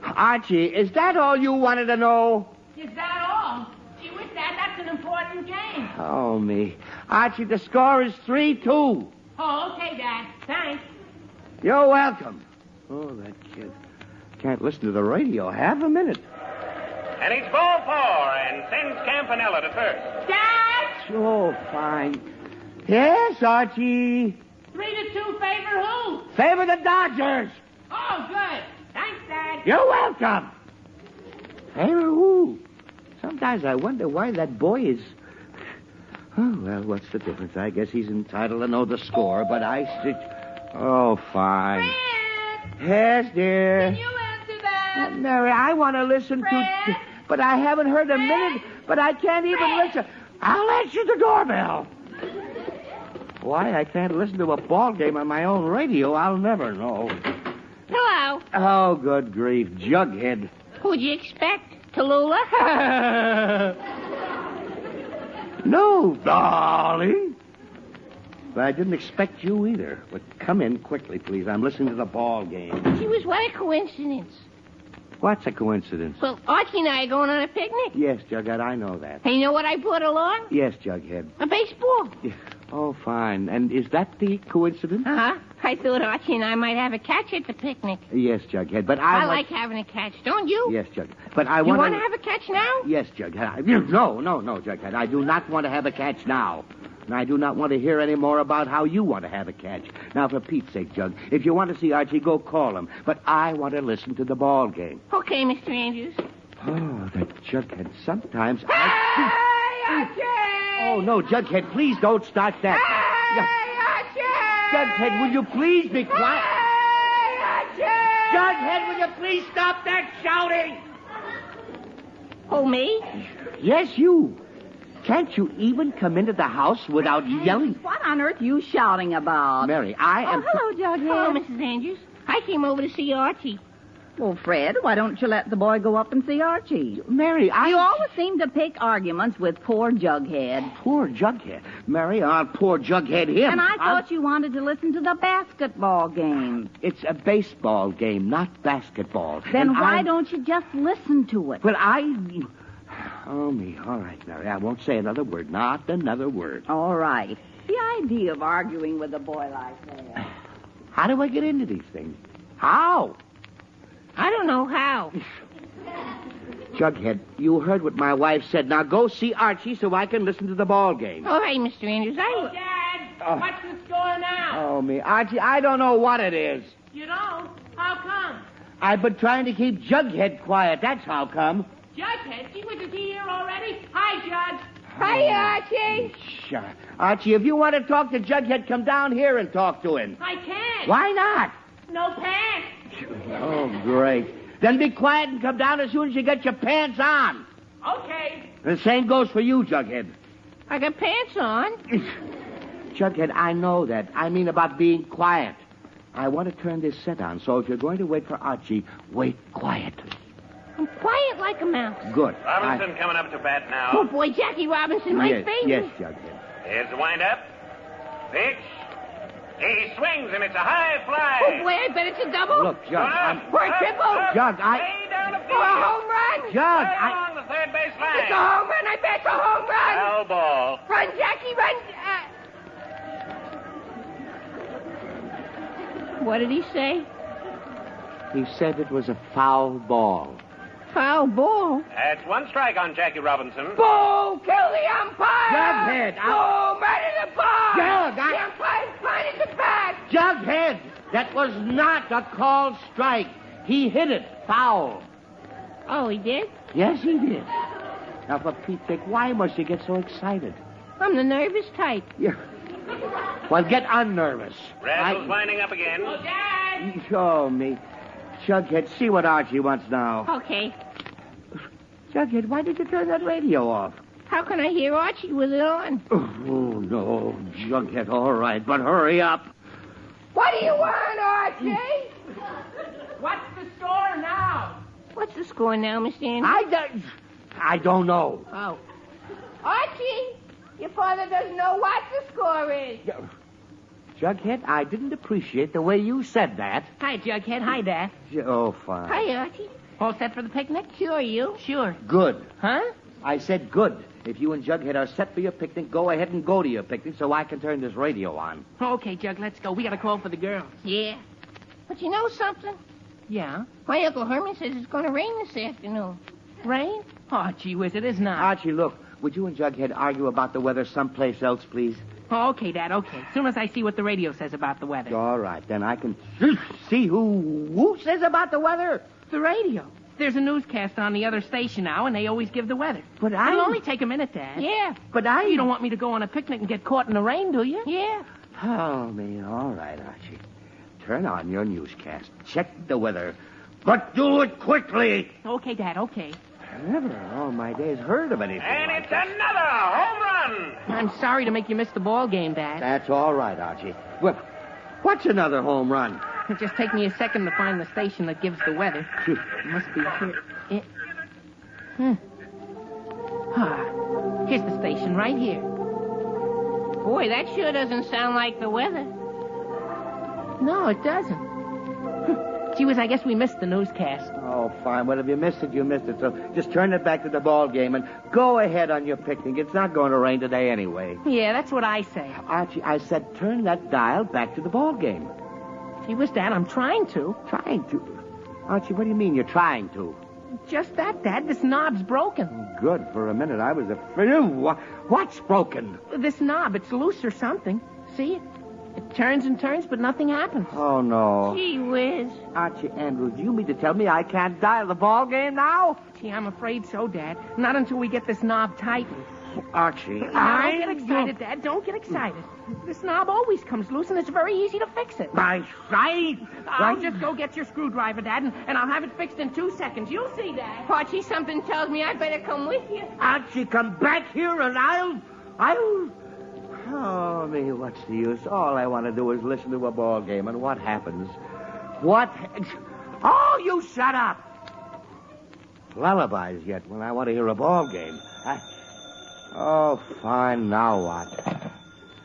Archie, is that all you wanted to know? Is that all? Gee whiz, Dad, that's an important game. Oh, me. Archie, the score is 3-2. Oh, okay, Dad. Thanks. You're welcome. Oh, that kid. Can't listen to the radio half a minute. And it's ball 4, and sends Campanella to first. Dad! Oh, fine. Yes, Archie. 3-2 favor who? Favor the Dodgers. Oh, good. Thanks, Dad. You're welcome. Favor who? Sometimes I wonder why that boy is... Oh, well, what's the difference? I guess he's entitled to know the score, but Oh, fine. Fred! Yes, dear. Can you answer that? Mary, I want to listen to... But I haven't heard a minute, but I can't even listen. I'll answer the doorbell. Why I can't listen to a ball game on my own radio, I'll never know. Hello. Oh, good grief. Jughead. Who'd you expect? Tallulah? No, darling. But I didn't expect you either. But come in quickly, please. I'm listening to the ball game. Gee whiz, what a coincidence. What's a coincidence? Well, Archie and I are going on a picnic. Yes, Jughead, I know that. And you know what I brought along? Yes, Jughead. A baseball. Yeah. Oh, fine. And is that the coincidence? Uh-huh. I thought Archie and I might have a catch at the picnic. Yes, Jughead, but I like having a catch, don't you? Yes, Jughead. But I You want want to have a catch now? Yes, Jughead. No, Jughead. I do not want to have a catch now. And I do not want to hear any more about how you want to have a catch. Now, for Pete's sake, Jug, if you want to see Archie, go call him. But I want to listen to the ball game. Okay, Mr. Andrews. Oh, that Jughead. Sometimes Hey, Archie! Oh, no, Jughead, please don't start that. Hey, Archie! Jughead, will you please be quiet? Hey, Archie! Jughead, will you please stop that shouting? Oh, me? Yes, you. Can't you even come into the house without yelling? What on earth are you shouting about? Mary, I am... Oh, hello, Jughead. Hello, Mrs. Andrews. I came over to see Archie. Well, Fred, why don't you let the boy go up and see Archie? Mary, You always seem to pick arguments with poor Jughead. Poor Jughead? Mary, I'll poor Jughead him. And I thought you wanted to listen to the basketball game. It's a baseball game, not basketball. Then And why don't you just listen to it? Well, Oh, me. All right, Mary. I won't say another word. Not another word. All right. The idea of arguing with a boy like that. How do I get into these things? How? I don't know how. Jughead, you heard what my wife said. Now go see Archie so I can listen to the ball game. All right, Mr. Andrews. Dad, what's the score now? Oh, me. Archie, I don't know what it is. You don't? How come? I've been trying to keep Jughead quiet. That's how come. Jughead? Gee, was he here already? Hi, Jug. Hi, Archie. Sure. Archie, if you want to talk to Jughead, come down here and talk to him. I can't. Why not? No pants. Oh, great. Then be quiet and come down as soon as you get your pants on. Okay. The same goes for you, Jughead. I got pants on. Jughead, I know that. I mean about being quiet. I want to turn this set on, so if you're going to wait for Archie, wait quietly. I'm quiet like a mouse. Good. Robinson coming up to bat now. Oh, boy, Jackie Robinson, my favorite. Yes, Jughead. Here's the windup. Pitch. He swings, and it's a high fly. Oh, boy, I bet it's a double. Look, Jug, For a triple. Jug, Way down the field. For a home run. Jug, Right along the third base line. It's a home run. I bet it's a home run. Foul ball. Run, Jackie, run. What did he say? He said it was a foul ball. Foul ball. That's one strike on Jackie Robinson. Boo! Kill the umpire! Jughead, Boom! Right in the bar! Jug, The umpire's pointing it back! Jughead, that was not a called strike. He hit it foul. Oh, he did? Yes, he did. Now, for Pete's sake, why must you get so excited? I'm the nervous type. Yeah. Well, get unnervous. Razzle's winding up again. Oh, Dad! Show me. Jughead, see what Archie wants now. Okay. Jughead, why did you turn that radio off? How can I hear Archie with it on? Oh, no, Jughead, all right, but hurry up. What do you want, Archie? What's the score now? What's the score now, Mr. Andrews? I don't know. Oh. Archie, your father doesn't know what the score is. Jughead, I didn't appreciate the way you said that. Hi, Jughead. Hi, Dad. Oh, fine. Hi, Archie. All set for the picnic? Sure, you? Sure. Good. Huh? I said good. If you and Jughead are set for your picnic, go ahead and go to your picnic so I can turn this radio on. Okay, Jug, let's go. We got to call for the girls. Yeah. But you know something? Yeah? My Uncle Herman says it's going to rain this afternoon. Rain? Oh, gee whiz, it is not. Archie, look, would you and Jughead argue about the weather someplace else, please? Oh, okay, Dad, okay. As soon as I see what the radio says about the weather. All right, then I can see who says about the weather. The radio. There's a newscast on the other station now, and they always give the weather. But It'll only take a minute, Dad. Yeah. But You don't want me to go on a picnic and get caught in the rain, do you? Yeah. Oh, me, all right, Archie. Turn on your newscast. Check the weather. But do it quickly. Okay, Dad, okay. I never in all my days heard of anything And like it's that. another home run. I'm sorry to make you miss the ball game, Dad. That's all right, Archie. Well, what's another home run? It'll just take me a second to find the station that gives the weather. It must be here. Here's the station right here. Boy, that sure doesn't sound like the weather. No, it doesn't. Gee whiz, I guess we missed the newscast. Oh, fine. Well, if you missed it, you missed it. So just turn it back to the ball game and go ahead on your picnic. It's not going to rain today anyway. Yeah, that's what I say. Archie, I said turn that dial back to the ball game. Gee whiz, Dad, I'm trying to. Trying to? Archie, what do you mean you're trying to? Just that, Dad. This knob's broken. Good. For a minute, I was afraid. What's broken? This knob, it's loose or something. See it? It turns and turns, but nothing happens. Oh, no. Gee whiz. Archie Andrews, you mean to tell me I can't dial the ball game now? Gee, I'm afraid so, Dad. Not until we get this knob tightened. Archie, Don't get excited, Dad. Don't get excited. This knob always comes loose, and it's very easy to fix it. Right. I'll just go get your screwdriver, Dad, and I'll have it fixed in 2 seconds. You'll see, Dad. Archie, something tells me I'd better come with you. Archie, come back here, and I'll... Oh, me, what's the use? All I want to do is listen to a ball game, and what happens? Oh, you shut up! Lullabies yet when I want to hear a ball game. Oh, fine, now what?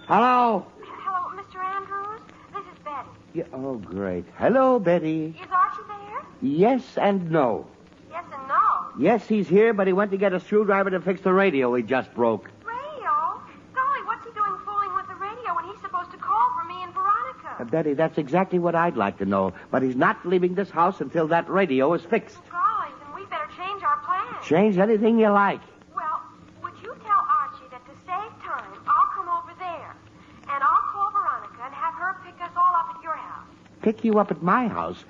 Hello? Hello, Mr. Andrews. This is Betty. Yeah, oh, great. Hello, Betty. Is Archie there? Yes and no. Yes and no. Yes, he's here, but he went to get a screwdriver to fix the radio he just broke. Radio? Golly, what's he doing fooling with the radio when he's supposed to call for me and Veronica? Betty, that's exactly what I'd like to know. But he's not leaving this house until that radio is fixed. Golly, then we better change our plans. Change anything you like. Well, would you tell Archie that to save time, I'll come over there, and I'll call Veronica and have her pick us all up at your house. Pick you up at my house?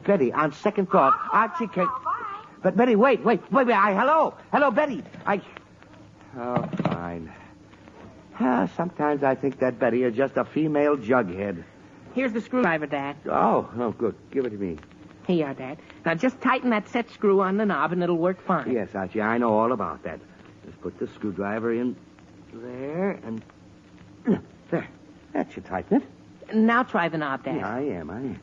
Betty, on second thought, Archie can... Bye. But, Betty, wait. Hello, Betty. Oh, fine. Sometimes I think that Betty is just a female jughead. Here's the screwdriver, Dad. Oh, good. Give it to me. Here you are, Dad. Now just tighten that set screw on the knob and it'll work fine. Yes, Archie, I know all about that. Just put the screwdriver in there and... There. That should tighten it. Now try the knob, Dad. Yeah, I am.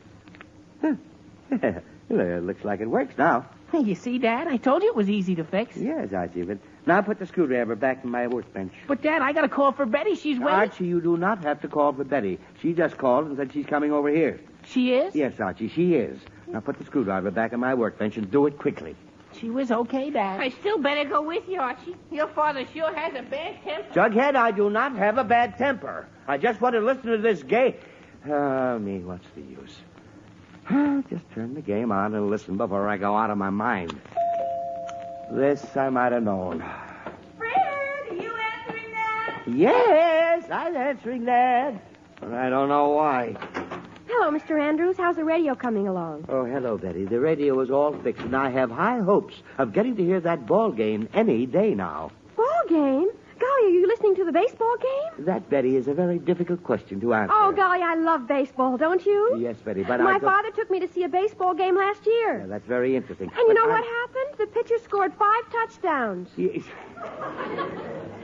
Well, it looks like it works now. You see, Dad? I told you it was easy to fix. Yes, Archie, but now put the screwdriver back in my workbench. But, Dad, I got to call for Betty. She's waiting. Archie, you do not have to call for Betty. She just called and said she's coming over here. She is? Yes, Archie, she is. Now put the screwdriver back in my workbench and do it quickly. She was okay, Dad. I still better go with you, Archie. Your father sure has a bad temper. Jughead, I do not have a bad temper. I just want to listen to this game. What's the use? Just turn the game on and listen before I go out of my mind. This I might have known. Fred, are you answering that? Yes, I'm answering that. But I don't know why. Hello, Mr. Andrews. How's the radio coming along? Oh, hello, Betty. The radio is all fixed, and I have high hopes of getting to hear that ball game any day now. Ball game? Golly, are you listening to the baseball game? That, Betty, is a very difficult question to answer. Oh, golly, I love baseball, don't you? Yes, Betty, but My father took me to see a baseball game last year. Yeah, that's very interesting. And you know what happened? The pitcher scored 5 touchdowns. Yes.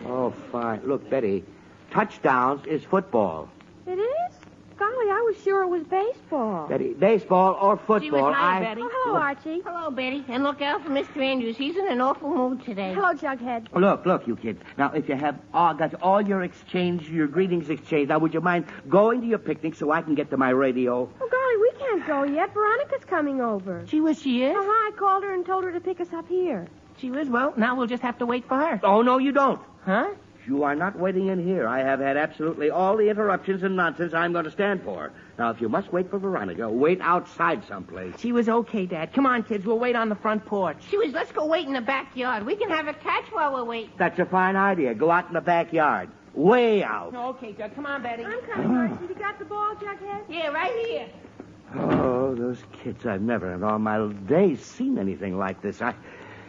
Oh, fine. Look, Betty, touchdowns is football. It is? Golly, I was sure it was baseball. Betty, baseball or football, She was hi, Betty. Oh, hello, Archie. Hello, Betty. And look out for Mr. Andrews. He's in an awful mood today. Hello, Jughead. Look, you kids. Now, if you have got all your greetings exchanged, now, would you mind going to your picnic so I can get to my radio? Oh, golly, we can't go yet. Veronica's coming over. She is? I called her and told her to pick us up here. She is? Well, now we'll just have to wait for her. Oh, no, you don't. Huh? You are not waiting in here. I have had absolutely all the interruptions and nonsense I'm going to stand for. Now, if you must wait for Veronica, wait outside someplace. She was okay, Dad. Come on, kids. We'll wait on the front porch. She was, let's go wait in the backyard. We can have a catch while we're waiting. That's a fine idea. Go out in the backyard. Way out. Okay, Jug. Come on, Betty. I'm coming, Archie. You got the ball, Jughead? Yeah, right here. Oh, those kids. I've never in all my days seen anything like this.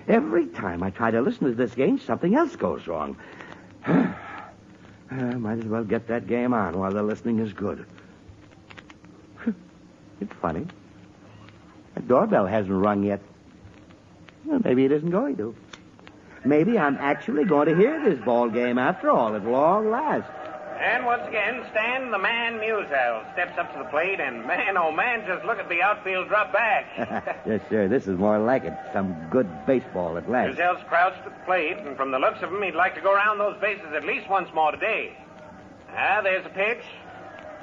Every time I try to listen to this game, something else goes wrong. Might as well get that game on while the listening is good. It's funny. The doorbell hasn't rung yet. Well, maybe it isn't going to. Maybe I'm actually going to hear this ball game after all, at long last. And once again, Stan the Man Musel steps up to the plate, and man, oh man, just look at the outfield drop back. Yes, sir. This is more like it. Some good baseball at last. Musel's crouched at the plate, and from the looks of him, he'd like to go around those bases at least once more today. There's a pitch.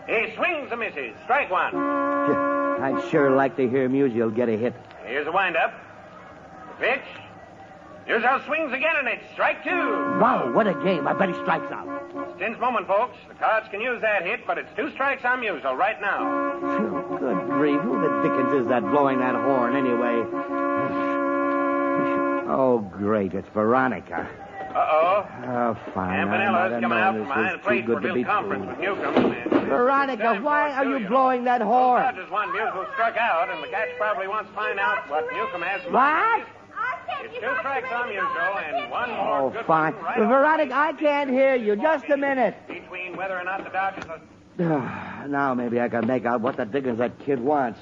He swings and misses. Strike one. I'd sure like to hear Musial get a hit. Here's a windup. The pitch. Musel swings again, and it's strike two. Wow, what a game. I bet he strikes out. Tense moment, folks. The Cards can use that hit, but it's 2 strikes on Musel right now. Good grief. Who the dickens is that blowing that horn anyway? Oh, great. It's Veronica. Uh-oh. Oh, fine. Campanella's coming out from behind the plate for a little conference with Newcomb. Veronica, why are you blowing that horn? Well, just one Musel struck out, and the catch probably wants to find out what Newcomb has. What? It's 2 strikes on Musel, and one more Oh, good fine. one right Veronica, I can't hear you. Just a minute. between whether or not the Dodgers are... Now maybe I can make out what the dickens that kid wants.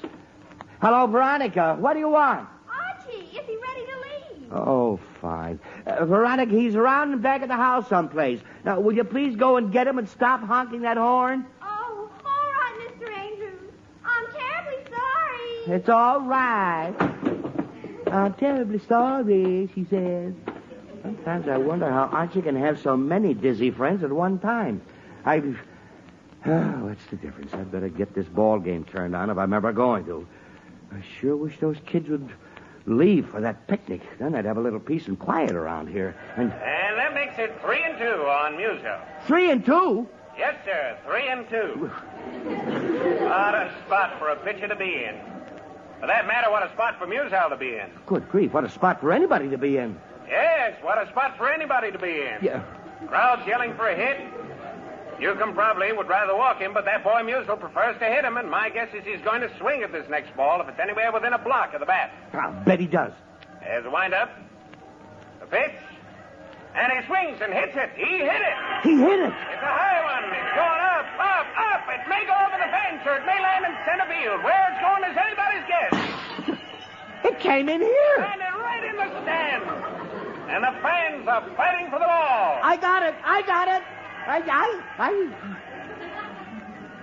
Hello, Veronica. What do you want? Archie, is he ready to leave? Oh, fine. Veronica, he's around in back of the house someplace. Now, will you please go and get him and stop honking that horn? Oh, all right, Mr. Andrews. I'm terribly sorry. It's all right. I'm terribly sorry, she says. Sometimes I wonder how Archie can have so many dizzy friends at one time. What's the difference? I'd better get this ball game turned on if I'm ever going to. I sure wish those kids would leave for that picnic. Then I'd have a little peace and quiet around here. And that makes it 3-2 on Musel. 3-2? Yes, sir, 3-2. What a spot for a pitcher to be in. For that matter, what a spot for Musel to be in. Good grief, what a spot for anybody to be in. Yes, what a spot for anybody to be in. Yeah. Crowd's yelling for a hit. Newcomb probably would rather walk him, but that boy Musel prefers to hit him, and my guess is he's going to swing at this next ball if it's anywhere within a block of the bat. I'll bet he does. There's a windup. The pitch. And he swings and hits it. He hit it. He hit it. It's a high one. It's going up, up, up. It may go over the fence, or it may land in center field. Where it's going is anybody's guess. It came in here. Landed right in the stand. And the fans are fighting for the ball. I got it.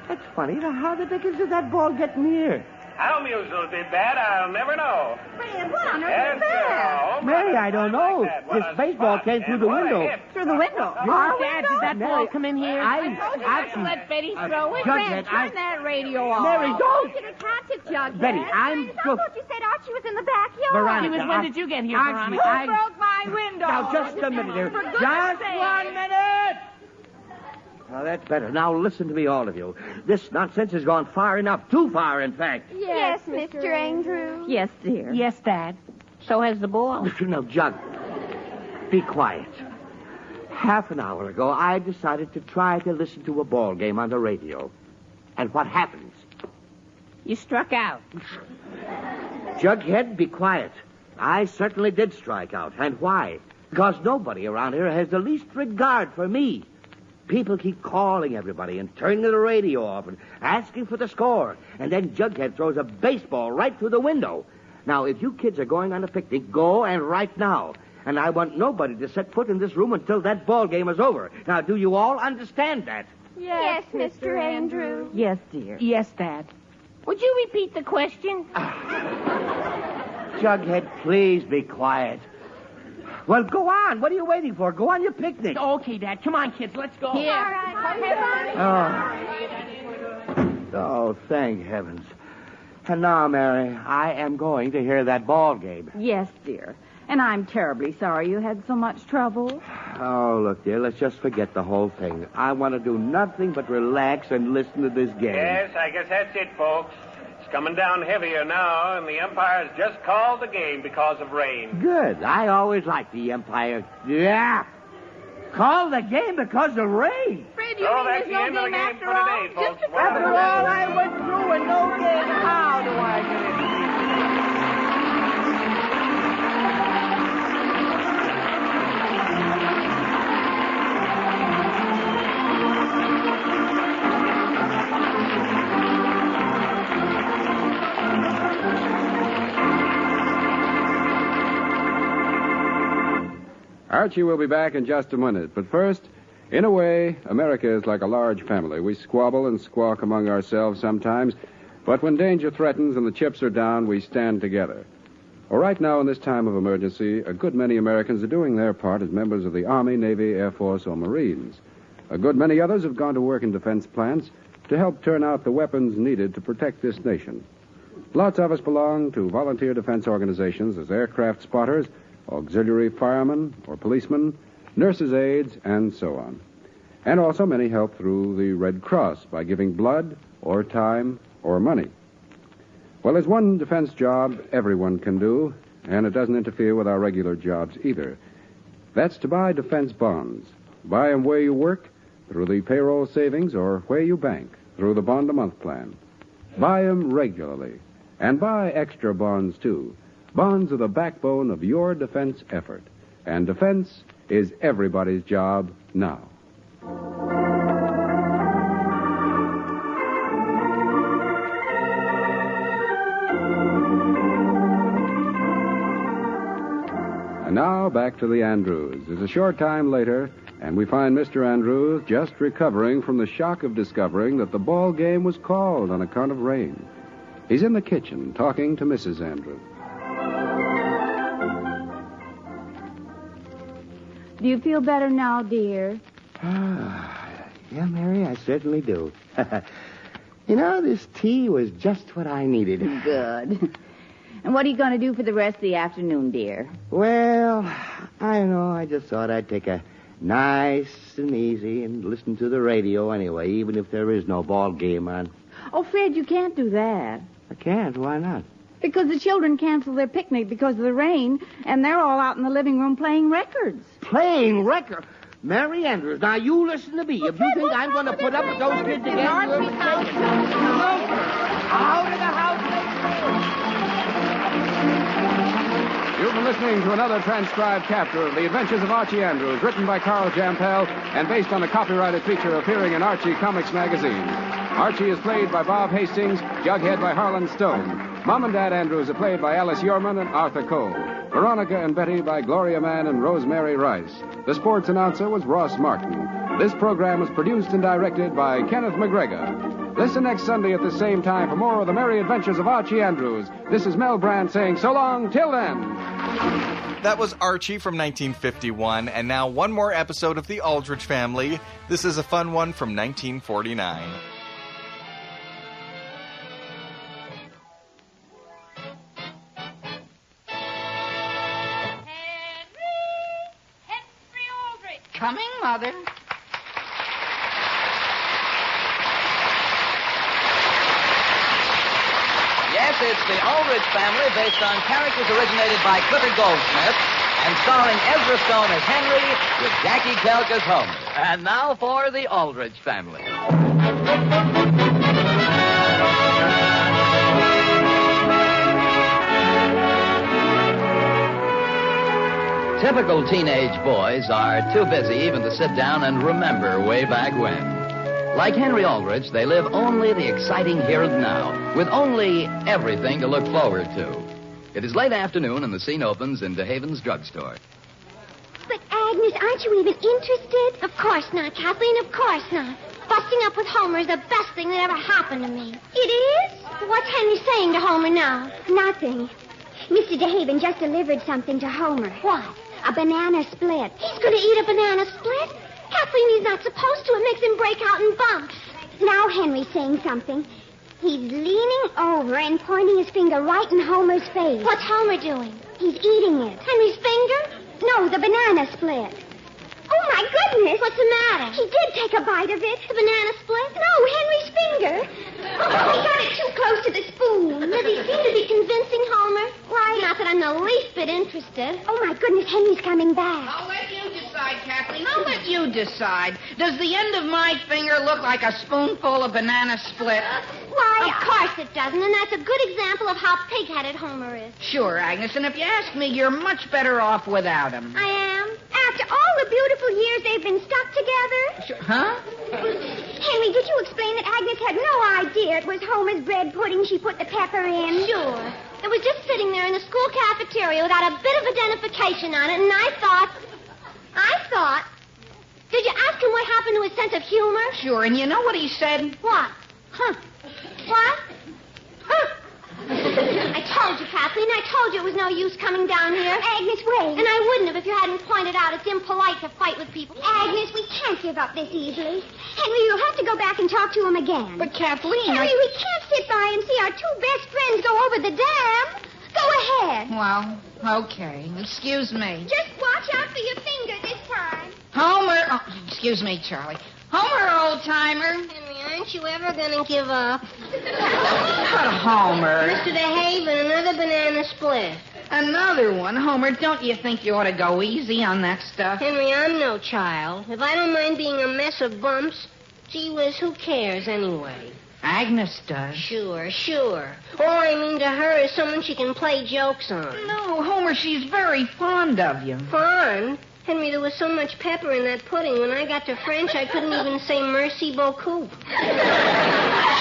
That's funny. Now, how the dickens did that ball get in here? How music will be bad, I'll never know. Fred, what on earth is that? Mary, I don't know. This baseball came through the window. Through the window? Our Dad, did that ball come in here? I let Betty throw it. Jughead, Turn that radio off. Mary, don't. You should catch it, Jughead. Betty, I'm... I thought you said Archie was in the backyard. Veronica, when did you get here, Archie, Veronica? Who broke my window? Now, just a minute here. For goodness Just sake. 1 minute. Now, that's better. Now, listen to me, all of you. This nonsense has gone far enough. Too far, in fact. Yes, Mr. Andrews. Yes, dear. Yes, Dad. So has the ball. Now, Jug, be quiet. Half an hour ago, I decided to try to listen to a ball game on the radio. And what happens? You struck out. Jughead, be quiet. I certainly did strike out. And why? Because nobody around here has the least regard for me. People keep calling everybody and turning the radio off and asking for the score. And then Jughead throws a baseball right through the window. Now, if you kids are going on a picnic, go and right now. And I want nobody to set foot in this room until that ball game is over. Now, do you all understand that? Yes, Mr. Andrews. Yes, dear. Yes, Dad. Would you repeat the question? Jughead, please be quiet. Well, go on. What are you waiting for? Go on your picnic. Okay, Dad. Come on, kids. Let's go. Here. All right. Oh, thank heavens. And now, Mary, I am going to hear that ball game. Yes, dear. And I'm terribly sorry you had so much trouble. Oh, look, dear, let's just forget the whole thing. I want to do nothing but relax and listen to this game. Yes, I guess that's it, folks. It's coming down heavier now, and the umpire's just called the game because of rain. Good. I always liked the Empire. Yeah. Call the game because of rain. Fred, So that's the end of the game for today, folks. After all I went through and no game, how do I get it? Archie will be back in just a minute. But first, in a way, America is like a large family. We squabble and squawk among ourselves sometimes, but when danger threatens and the chips are down, we stand together. Well, right now, in this time of emergency, a good many Americans are doing their part as members of the Army, Navy, Air Force, or Marines. A good many others have gone to work in defense plants to help turn out the weapons needed to protect this nation. Lots of us belong to volunteer defense organizations as aircraft spotters, auxiliary firemen or policemen, nurses' aides, and so on. And also many help through the Red Cross by giving blood or time or money. Well, there's one defense job everyone can do, and it doesn't interfere with our regular jobs either. That's to buy defense bonds. Buy them where you work, through the payroll savings, or where you bank, through the bond-a-month plan. Buy them regularly. And buy extra bonds, too. Bonds are the backbone of your defense effort. And defense is everybody's job now. And now back to the Andrews. It's a short time later, and we find Mr. Andrews just recovering from the shock of discovering that the ball game was called on account of rain. He's in the kitchen talking to Mrs. Andrews. Do you feel better now, dear? Yeah, Mary, I certainly do. You know, this tea was just what I needed. Good. And what are you going to do for the rest of the afternoon, dear? Well, I don't know. I just thought I'd take a nice and easy and listen to the radio anyway, even if there is no ball game on. Oh, Fred, you can't do that. I can't. Why not? Because the children canceled their picnic because of the rain, and they're all out in the living room playing records. Playing records? Mary Andrews, now you listen to me. If you think I'm going to put up with those kids again, you're mistaken. Out of the house. You've been listening to another transcribed chapter of The Adventures of Archie Andrews, written by Carl Jampel and based on a copyrighted feature appearing in Archie Comics magazine. Archie is played by Bob Hastings, Jughead by Harlan Stone. Mom and Dad Andrews are played by Alice Yorman and Arthur Cole. Veronica and Betty by Gloria Mann and Rosemary Rice. The sports announcer was Ross Martin. This program was produced and directed by Kenneth McGregor. Listen next Sunday at the same time for more of the merry adventures of Archie Andrews. This is Mel Brandt saying so long till then. That was Archie from 1951, and now one more episode of the Aldrich family. This is a fun one from 1949. Coming, Mother. Yes, it's the Aldrich family based on characters originated by Clifford Goldsmith and starring Ezra Stone as Henry with Jackie Kelk as Homer. And now for the Aldrich family. Typical teenage boys are too busy even to sit down and remember way back when. Like Henry Aldrich, they live only the exciting here and now, with only everything to look forward to. It is late afternoon and the scene opens in DeHaven's drugstore. But, Agnes, aren't you even interested? Of course not, Kathleen, of course not. Busting up with Homer is the best thing that ever happened to me. It is? What's Henry saying to Homer now? Nothing. Mr. DeHaven just delivered something to Homer. What? A banana split. He's going to eat a banana split? Kathleen, he's not supposed to. It makes him break out in bumps. Now Henry's saying something. He's leaning over and pointing his finger right in Homer's face. What's Homer doing? He's eating it. Henry's finger? No, the banana split. Oh, my goodness. What's the matter? He did take a bite of it. The banana split? No, Henry's finger. He got it too close to the spoon. Does he seem to be convincing Homer? Why, not that I'm the least bit interested. Oh, my goodness, Henry's coming back. I'll let you decide, Kathleen. I'll let you decide. Does the end of my finger look like a spoonful of banana split? Why, of course it doesn't, and that's a good example of how pig-headed Homer is. Sure, Agnes, and if you ask me, you're much better off without him. I am. After all the beautiful years they've been stuck together. Sure. Huh? Henry, did you explain that Agnes had no idea it was Homer's bread pudding she put the pepper in? Sure. It was just sitting there in the school cafeteria without a bit of identification on it, and I thought... Did you ask him what happened to his sense of humor? Sure, and you know what he said? What? Huh. What? Huh. I told you, Kathleen. I told you it was no use coming down here. Agnes, wait. And I wouldn't have if you hadn't pointed out it's impolite to fight with people. Agnes, we can't give up this easily. Henry, you'll have to go back and talk to him again. But, Kathleen, Henry, we can't sit by and see our two best friends go over the dam. Go ahead. Well, okay. Excuse me. Just watch out for your finger this time. Homer. Oh, excuse me, Charlie. Homer, old-timer. Henry, aren't you ever going to give up? But, Homer. Mr. DeHaven, another banana split. Another one? Homer, don't you think you ought to go easy on that stuff? Henry, I'm no child. If I don't mind being a mess of bumps, gee whiz, who cares anyway? Agnes does. Sure. All I mean to her is someone she can play jokes on. No, Homer, she's very fond of you. Fond? Henry, there was so much pepper in that pudding. When I got to French, I couldn't even say merci beaucoup.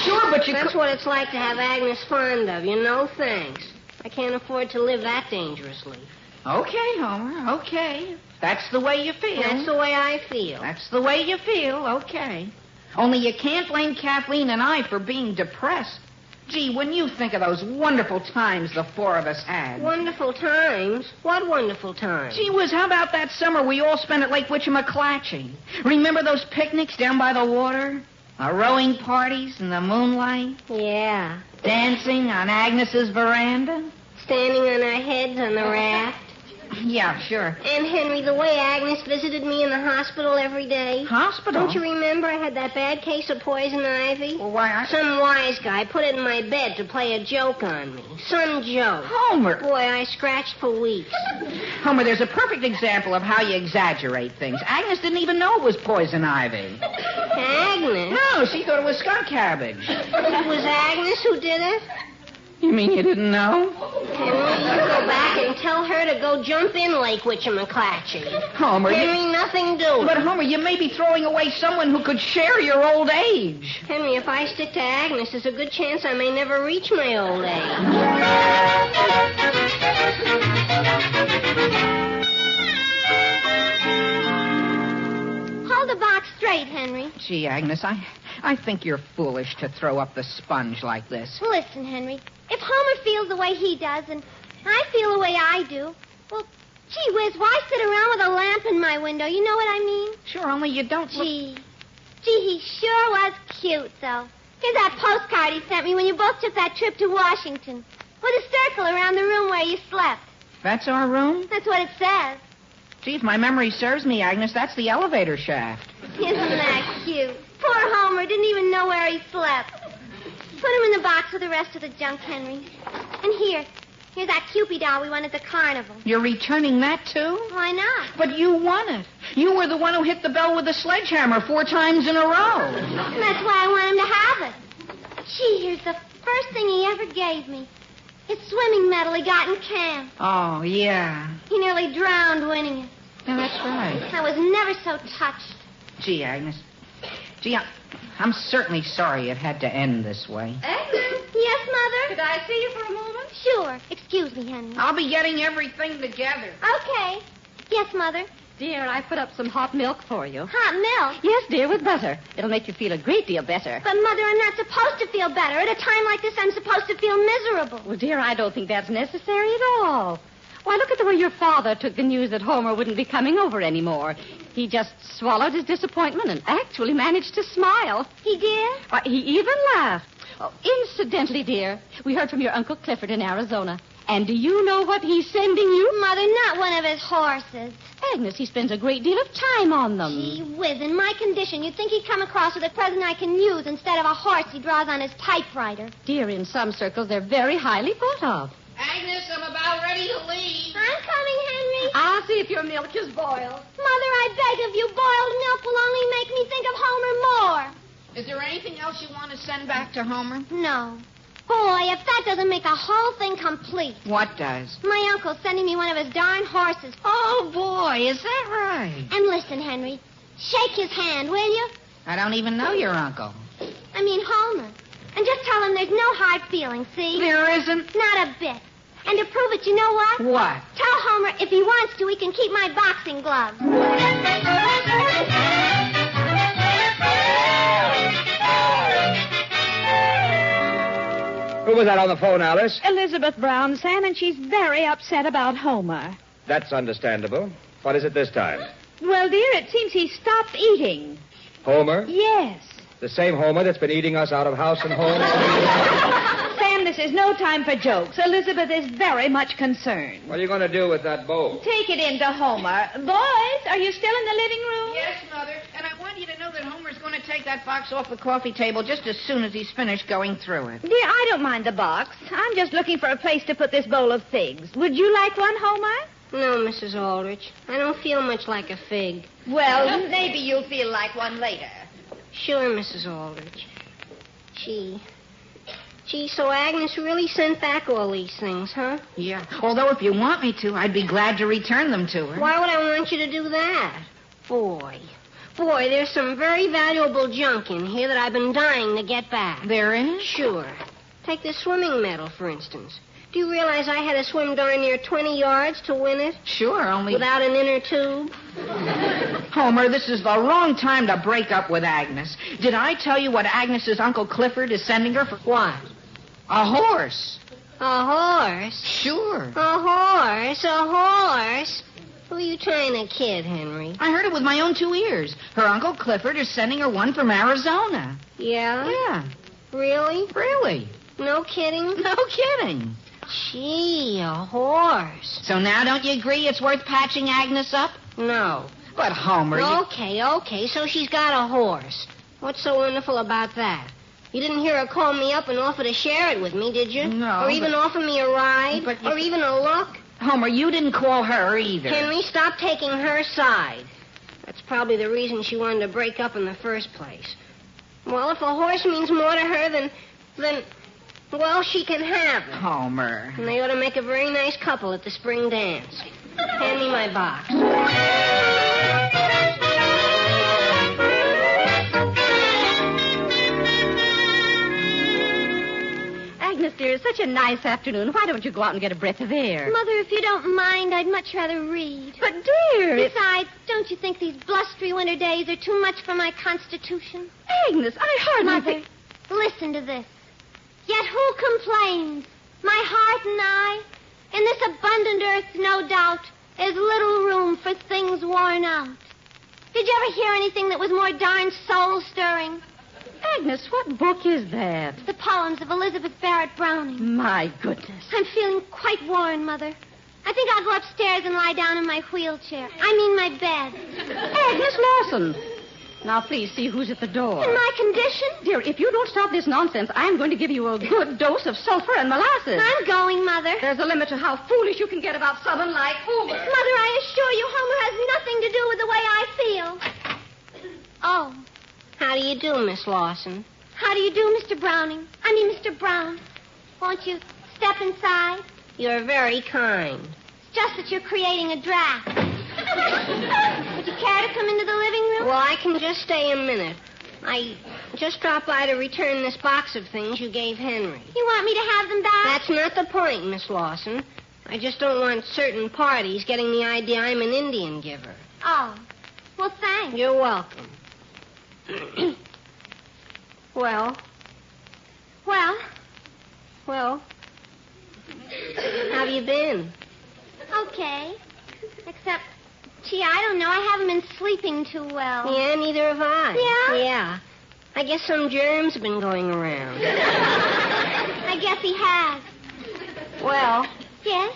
Sure, but That's what it's like to have Agnes fond of you. No thanks. I can't afford to live that dangerously. Okay, Homer, okay. That's the way you feel. That's the way I feel. That's the way you feel, okay. Only you can't blame Kathleen and I for being depressed. Gee, when you think of those wonderful times the four of us had. Wonderful times? What wonderful times? Gee whiz, how about that summer we all spent at Lake Witchamaclatchy? Remember those picnics down by the water? Our rowing parties in the moonlight? Yeah. Dancing on Agnes's veranda? Standing on our heads on the raft? Yeah, sure. And, Henry, the way Agnes visited me in the hospital every day. Hospital? Don't you remember I had that bad case of poison ivy? Well, why, Some wise guy put it in my bed to play a joke on me. Some joke. Homer. Boy, I scratched for weeks. Homer, there's a perfect example of how you exaggerate things. Agnes didn't even know it was poison ivy. Agnes? No, she thought it was skunk cabbage. It was Agnes who did it? You mean you didn't know? Henry, you go back and tell her to go jump in Lake Witchamaclatchy. Homer, Henry, nothing doing. But, Homer, you may be throwing away someone who could share your old age. Henry, if I stick to Agnes, there's a good chance I may never reach my old age. Hold the box straight, Henry. Gee, Agnes, I think you're foolish to throw up the sponge like this. Listen, Henry, if Homer feels the way he does and I feel the way I do, well, gee whiz, why sit around with a lamp in my window? You know what I mean? Sure, only you don't Gee, he sure was cute, though. Here's that postcard he sent me when you both took that trip to Washington. With a circle around the room where you slept. That's our room? That's what it says. Gee, if my memory serves me, Agnes, that's the elevator shaft. Isn't that cute? Poor Homer didn't even know where he slept. Put him in the box with the rest of the junk, Henry. And here's that Cupid doll we won at the carnival. You're returning that, too? Why not? But you won it. You were the one who hit the bell with the sledgehammer 4 times in a row. That's why I want him to have it. Gee, here's the first thing he ever gave me. His swimming medal he got in camp. Oh, yeah. He nearly drowned winning it. Yeah, that's right. I was never so touched. Gee, Agnes. Gee, I'm certainly sorry it had to end this way. Agnes? Yes, Mother? Could I see you for a moment? Sure. Excuse me, Henry. I'll be getting everything together. Okay. Yes, Mother? Dear, I put up some hot milk for you. Hot milk? Yes, dear, with butter. It'll make you feel a great deal better. But, Mother, I'm not supposed to feel better. At a time like this, I'm supposed to feel miserable. Well, dear, I don't think that's necessary at all. Why, look at the way your father took the news that Homer wouldn't be coming over anymore. He just swallowed his disappointment and actually managed to smile. He did? Why, he even laughed. Oh, incidentally, dear, we heard from your Uncle Clifford in Arizona. And do you know what he's sending you? Mother, not one of his horses. Agnes, he spends a great deal of time on them. Gee whiz, in my condition, you'd think he'd come across with a present I can use instead of a horse he draws on his typewriter. Dear, in some circles, they're very highly thought of. Agnes, I'm about ready to leave. I'm coming, Henry. I'll see if your milk is boiled. Mother, I beg of you, boiled milk will only make me think of Homer more. Is there anything else you want to send back to Homer? No. Boy, if that doesn't make a whole thing complete. What does? My uncle's sending me one of his darn horses. Oh, boy, is that right? And listen, Henry, shake his hand, will you? I don't even know your uncle. I mean Homer. And just tell him there's no hard feelings, see? There isn't? Not a bit. And to prove it, you know what? What? Tell Homer if he wants to, he can keep my boxing gloves. Who was that on the phone, Alice? Elizabeth Brown, Sam, and she's very upset about Homer. That's understandable. What is it this time? Well, dear, it seems he stopped eating. Homer? Yes. The same Homer that's been eating us out of house and home? Sam, this is no time for jokes. Elizabeth is very much concerned. What are you going to do with that bowl? Take it into Homer. Boys, are you still in the living room? Yes, Mother. And I want you to know that Homer's going to take that box off the coffee table just as soon as he's finished going through it. Dear, I don't mind the box. I'm just looking for a place to put this bowl of figs. Would you like one, Homer? No, Mrs. Aldrich. I don't feel much like a fig. Well, maybe you'll feel like one later. Sure, Mrs. Aldrich. Gee, so Agnes really sent back all these things, huh? Yeah. Although if you want me to, I'd be glad to return them to her. Why would I want you to do that? Boy, there's some very valuable junk in here that I've been dying to get back. There is? Sure. Take this swimming medal, for instance. Do you realize I had to swim darn near 20 yards to win it? Sure, only... Without an inner tube? Homer, this is the wrong time to break up with Agnes. Did I tell you what Agnes's Uncle Clifford is sending her for? What? A horse. A horse? Sure. A horse? Who are you trying to kid, Henry? I heard it with my own 2 ears. Her Uncle Clifford is sending her one from Arizona. Yeah? Yeah. Really? Really. No kidding? No kidding. Gee, a horse. So now don't you agree it's worth patching Agnes up? No. But, Homer, Okay, so she's got a horse. What's so wonderful about that? You didn't hear her call me up and offer to share it with me, did you? No. Or even offer me a ride? Or even a look? Homer, you didn't call her either. Henry, stop taking her side. That's probably the reason she wanted to break up in the first place. Well, if a horse means more to her, then well, she can have it. Homer. And they ought to make a very nice couple at the spring dance. Hand me my box. Agnes, dear, dear, such a nice afternoon. Why don't you go out and get a breath of air? Mother, if you don't mind, I'd much rather read. But, dear... Besides, don't you think these blustery winter days are too much for my constitution? Agnes, I hardly Mother, think... listen to this. Yet who complains? My heart and I. In this abundant earth, no doubt, is little room for things worn out. Did you ever hear anything that was more darn soul-stirring? Agnes, what book is that? The poems of Elizabeth Barrett Browning. My goodness. I'm feeling quite worn, Mother. I think I'll go upstairs and lie down in my wheelchair. I mean my bed. Agnes Lawson. Now, please see who's at the door. In my condition? Dear, if you don't stop this nonsense, I'm going to give you a good dose of sulfur and molasses. I'm going, Mother. There's a limit to how foolish you can get about someone like Homer. Mother, I assure you, Homer has nothing to do with the way I feel. Oh. How do you do, Miss Lawson? How do you do, Mr. Browning? I mean, Mr. Brown. Won't you step inside? You're very kind. It's just that you're creating a draft. Would you care to come into the living room? Well, I can just stay a minute. I just dropped by to return this box of things you gave Henry. You want me to have them back? That's not the point, Miss Lawson. I just don't want certain parties getting the idea I'm an Indian giver. Oh. Well, thanks. You're welcome. Well, how have you been? Okay. Except, gee, I don't know. I haven't been sleeping too well. Yeah, neither have I. Yeah? Yeah. I guess some germs have been going around. I guess he has. Well. Yes?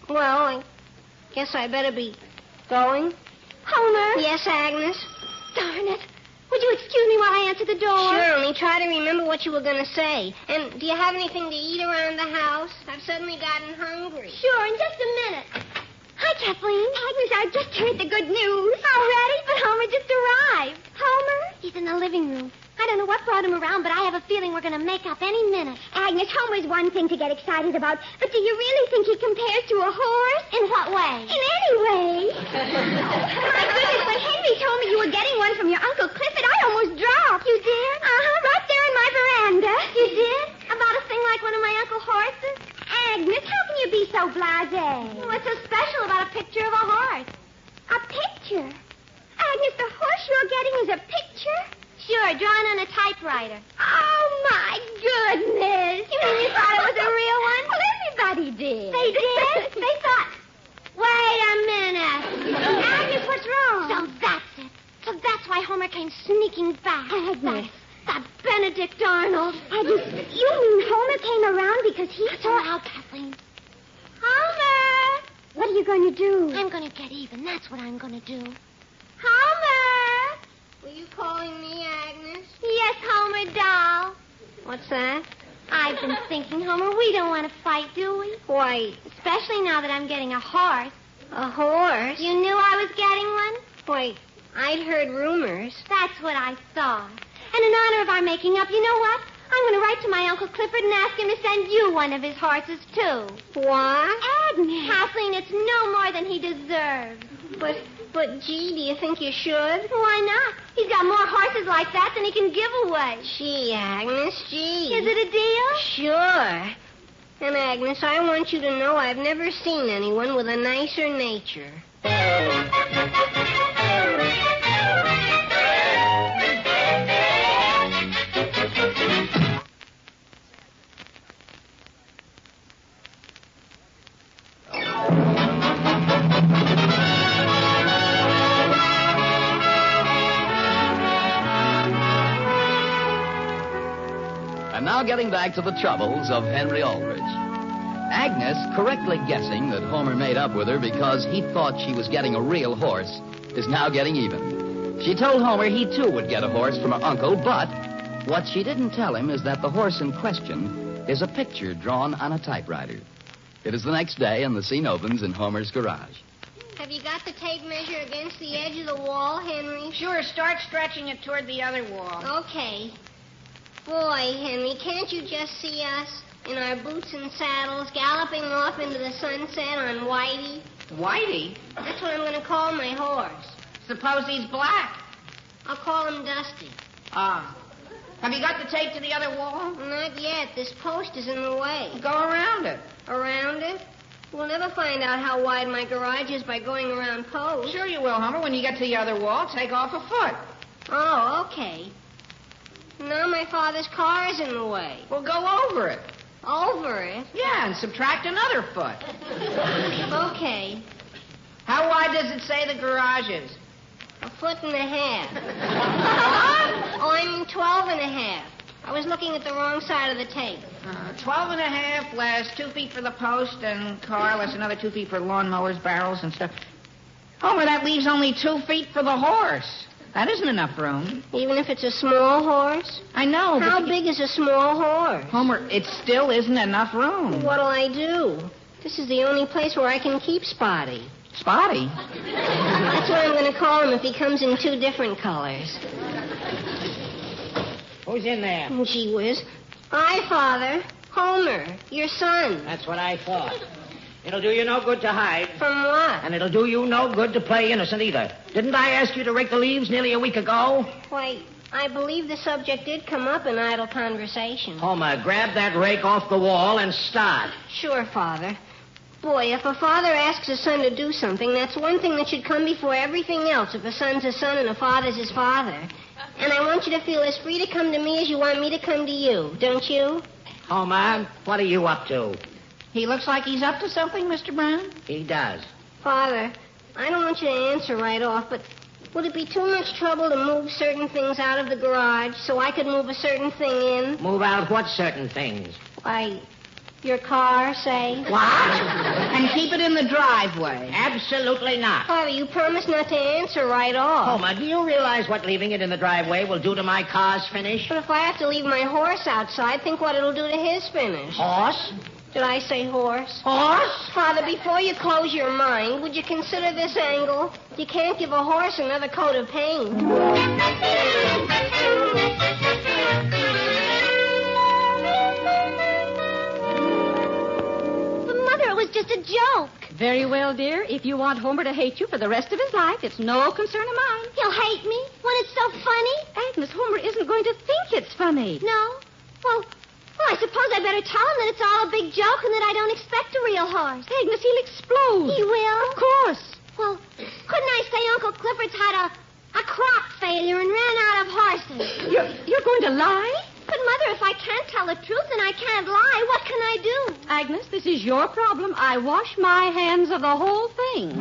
Well, I guess I better be going. Homer? Yes, Agnes? Darn it. Would you excuse me while I answer the door? Sure, only try to remember what you were going to say. And do you have anything to eat around the house? I've suddenly gotten hungry. Sure, in just a minute. Hi, Kathleen. Agnes, I just heard the good news. Already? But Homer just arrived. Homer? He's in the living room. I don't know what brought him around, but I have a feeling we're going to make up any minute. Agnes, Homer's one thing to get excited about, but do you really think he compares to a horse? In what way? In any way. My goodness, when Henry told me you were getting one from your Uncle Clifford, I almost dropped. You did? Uh-huh, right there in my veranda. You did? About a thing like one of my Uncle Horses? Agnes, how can you be so blasé? What's so special about a picture of a horse? A picture? Agnes, the horse you're getting is a picture? Sure, drawn on a typewriter. Oh, my goodness. You mean you thought it was a real one? Well, everybody did. They did? They thought... Wait a minute. Agnes, what's wrong? So that's it. So that's why Homer came sneaking back. Agnes. That Benedict Arnold. Agnes, you mean Homer came around because he saw out, Kathleen. Homer! What are you going to do? I'm going to get even. That's what I'm going to do. Homer! Were you calling me, Agnes? Yes, Homer, doll. What's that? I've been thinking, Homer, we don't want to fight, do we? Why? Especially now that I'm getting a horse. A horse? You knew I was getting one? Wait, I'd heard rumors. That's what I thought. And in honor of our making up, you know what? I'm going to write to my Uncle Clifford and ask him to send you one of his horses, too. What? Agnes. Kathleen, it's no more than he deserves. But, gee, do you think you should? Why not? He's got more horses like that than he can give away. Gee, Agnes, gee. Is it a deal? Sure. And, Agnes, I want you to know I've never seen anyone with a nicer nature. And now getting back to the troubles of Henry Aldrich. Agnes, correctly guessing that Homer made up with her because he thought she was getting a real horse, is now getting even. She told Homer he too would get a horse from her uncle, but what she didn't tell him is that the horse in question is a picture drawn on a typewriter. It is the next day, and the scene opens in Homer's garage. Have you got the tape measure against the edge of the wall, Henry? Sure, start stretching it toward the other wall. Okay. Boy, Henry, can't you just see us in our boots and saddles galloping off into the sunset on Whitey? Whitey? That's what I'm going to call my horse. Suppose he's black. I'll call him Dusty. Ah. Have you got the tape to the other wall? Not yet. This post is in the way. Go around it. Around it? We'll never find out how wide my garage is by going around posts. Sure you will, Hummer. When you get to the other wall, take off a foot. Oh, okay. Now my father's car is in the way. Well, go over it. Over it? Yeah, and subtract another foot. Okay. How wide does it say the garage is? 1.5 feet. Oh, I mean 12.5. I was looking at the wrong side of the tape. 12.5 less 2 feet for the post and car, less another 2 feet for lawnmowers, barrels, and stuff. Homer, that leaves only 2 feet for the horse. That isn't enough room. Even if it's a small horse? I know, How big is a small horse? Homer, it still isn't enough room. What'll I do? This is the only place where I can keep Spotty. Spotty? That's what I'm going to call him if he comes in 2 different colors. Who's in there? Oh, gee whiz. Hi, Father. Homer, your son. That's what I thought. It'll do you no good to hide. From what? And it'll do you no good to play innocent either. Didn't I ask you to rake the leaves nearly a week ago? Why, I believe the subject did come up in idle conversation. Homer, grab that rake off the wall and start. Sure, Father. Boy, if a father asks a son to do something, that's one thing that should come before everything else if a son's a son and a father's his father. And I want you to feel as free to come to me as you want me to come to you, don't you? Homer, what are you up to? He looks like he's up to something, Mr. Brown. He does. Father, I don't want you to answer right off, but would it be too much trouble to move certain things out of the garage so I could move a certain thing in? Move out what certain things? Why, your car, say. What? And keep it in the driveway. Absolutely not. Father, you promised not to answer right off. Homer, do you realize what leaving it in the driveway will do to my car's finish? But if I have to leave my horse outside, think what it'll do to his finish. Horse? Did I say horse? Horse? Father, before you close your mind, would you consider this angle? You can't give a horse another coat of paint. But, Mother, it was just a joke. Very well, dear. If you want Homer to hate you for the rest of his life, it's no concern of mine. He'll hate me when it's so funny. Agnes, Homer isn't going to think it's funny. No? Well, I suppose I better tell him that it's all a big joke and that I don't expect a real horse. Agnes, he'll explode. He will? Of course. Well, couldn't I say Uncle Clifford's had a crop failure and ran out of horses? You're going to lie? But, Mother, if I can't tell the truth and I can't lie, what can I do? Agnes, this is your problem. I wash my hands of the whole thing.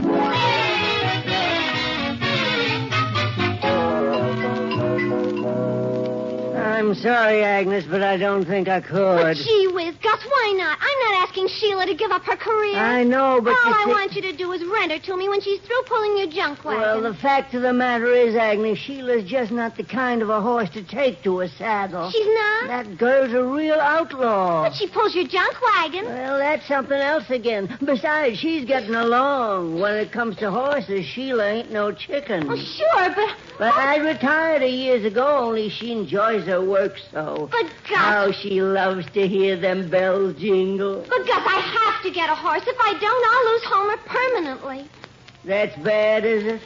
I'm sorry, Agnes, but I don't think I could. Well, gee whiz, Gus, why not? I'm not asking Sheila to give up her career. I know, but all I want you to do is rent her to me when she's through pulling your junk wagon. Well, the fact of the matter is, Agnes, Sheila's just not the kind of a horse to take to a saddle. She's not? That girl's a real outlaw. But she pulls your junk wagon. Well, that's something else again. Besides, she's getting along. When it comes to horses, Sheila ain't no chicken. Well, sure, but... But I retired years ago, only she enjoys her work so. But, Gus... How she loves to hear them bells jingle. But, Gus, I have to get a horse. If I don't, I'll lose Homer permanently. That's bad, is it?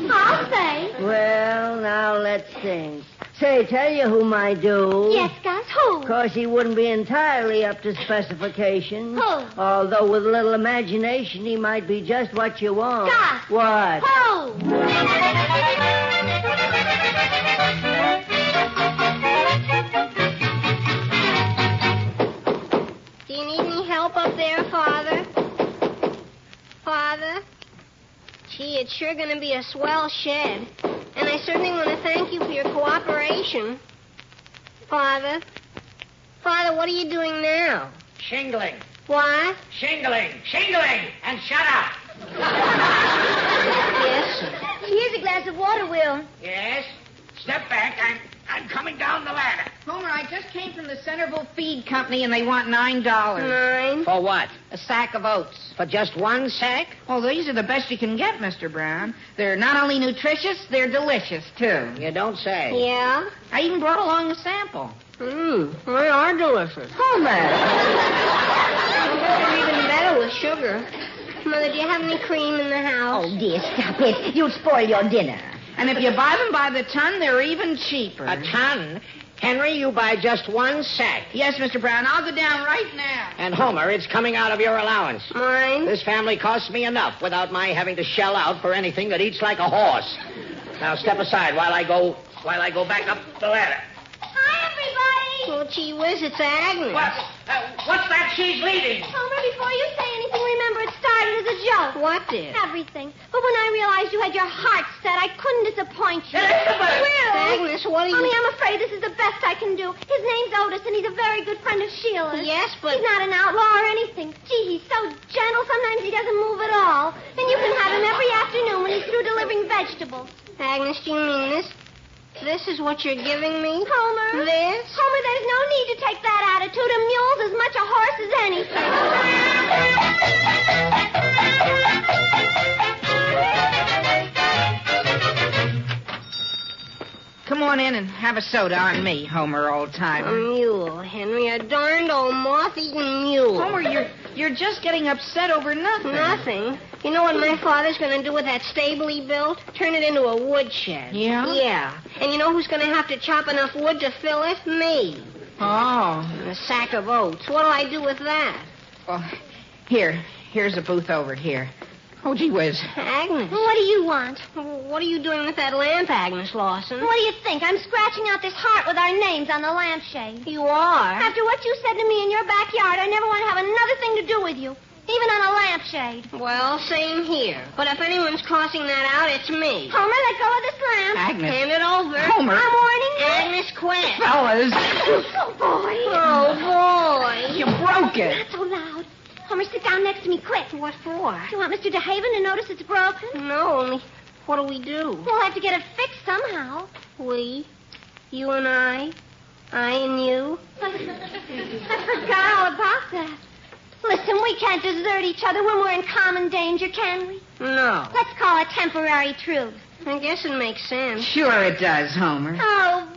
I'll say. Well, now let's think. Say, tell you who might do. Yes, Gus, who? Of course, he wouldn't be entirely up to specifications. Who? Although with a little imagination, he might be just what you want. Gus. What? Who? Do you need any help up there, Father? Father? Gee, it's sure going to be a swell shed. And I certainly want to thank you for your cooperation. Father? Father, what are you doing now? Shingling. What? Shingling. Shingling. And shut up. Yes, sir. Here's a glass of water, Will. Yes? Step back. I'm coming down the ladder. Homer, I just came from the Centerville Feed Company, and they want $9. 9? For what? A sack of oats. For just one sack? Oh, these are the best you can get, Mr. Brown. They're not only nutritious, they're delicious, too. You don't say. Yeah? I even brought along a sample. They are delicious. Homer! They're even better with sugar. Mother, do you have any cream in the house? Oh, dear, stop it. You'll spoil your dinner. And if you buy them by the ton, they're even cheaper. A ton? Henry, you buy just one sack. Yes, Mr. Brown. I'll go down right now. And Homer, it's coming out of your allowance. Mine? This family costs me enough without my having to shell out for anything that eats like a horse. Now step aside while I go back up the ladder. Hi, everybody. Oh, gee whiz, it's Agnes. What's that she's leading? Homer, before you say anything, remember it started as a joke. What did? Everything. But when I realized you had your heart set, I couldn't disappoint you. Agnes, what are you... Only I'm afraid this is the best I can do. His name's Otis, and he's a very good friend of Sheila's. Yes, but... He's not an outlaw or anything. Gee, he's so gentle, sometimes he doesn't move at all. And you can have him every afternoon when he's through delivering vegetables. Agnes, do you mean this? This is what you're giving me? Homer. This? Homer, there's no need to take that attitude. A mule's as much a horse as anything. Come on in and have a soda on me, Homer, old timer. A mule, Henry. A darned old moth-eaten mule. Homer, you're just getting upset over nothing. Nothing? You know what my father's going to do with that stable he built? Turn it into a woodshed. Yeah? Yeah. And you know who's going to have to chop enough wood to fill it? Me. Oh. And a sack of oats. What'll I do with that? Well, here's a booth over here. Oh, gee whiz. Agnes. What do you want? What are you doing with that lamp, Agnes Lawson? What do you think? I'm scratching out this heart with our names on the lampshade. You are? After what you said to me in your backyard, I never want to have another thing to do with you. Even on a lampshade. Well, same here. But if anyone's crossing that out, it's me. Homer, let go of this lamp. Agnes. Hand it over. Homer. I'm warning you. Agnes, quit. Fellas. Oh, boy. Oh, boy. You broke it. Not so loud. Homer, sit down next to me, quick. What for? Do you want Mr. DeHaven to notice it's broken? No, only what'll we do? We'll have to get it fixed somehow. We? You and I and you? I forgot all about that. Listen, we can't desert each other when we're in common danger, can we? No. Let's call it temporary truce. I guess it makes sense. Sure it does, Homer. Oh,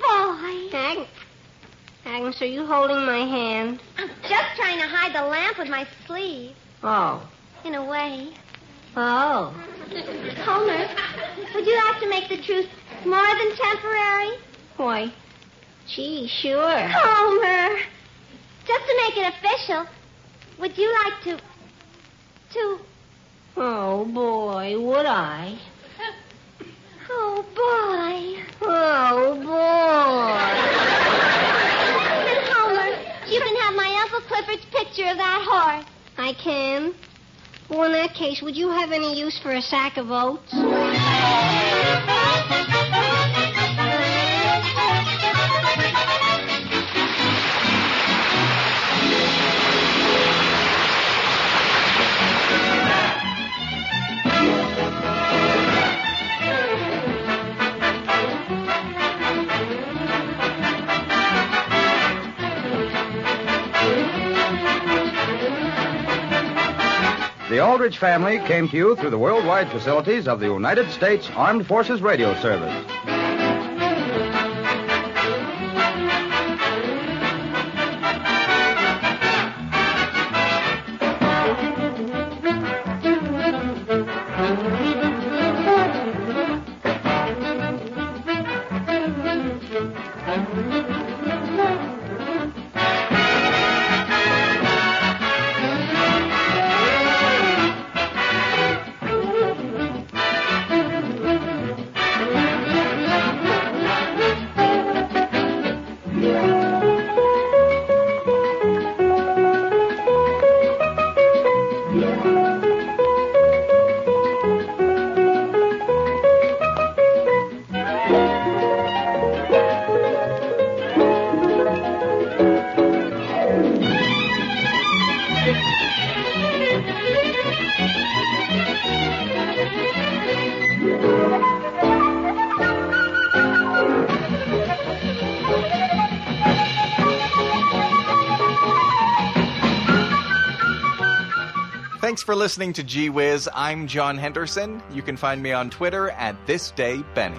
boy. Agnes, are you holding my hand? I'm just trying to hide the lamp with my sleeve. Oh. In a way. Oh. Homer, would you like to make the truce more than temporary? Why, gee, sure. Homer, just to make it official, would you like to... Oh, boy, would I? Oh, boy. Oh, boy. And Homer, you can have my Uncle Clifford's picture of that horse. I can? Well, in that case, would you have any use for a sack of oats? The Aldrich family came to you through the worldwide facilities of the United States Armed Forces Radio Service. Thanks for listening to Gee Whiz. I'm John Henderson. You can find me on Twitter at ThisDayBenny.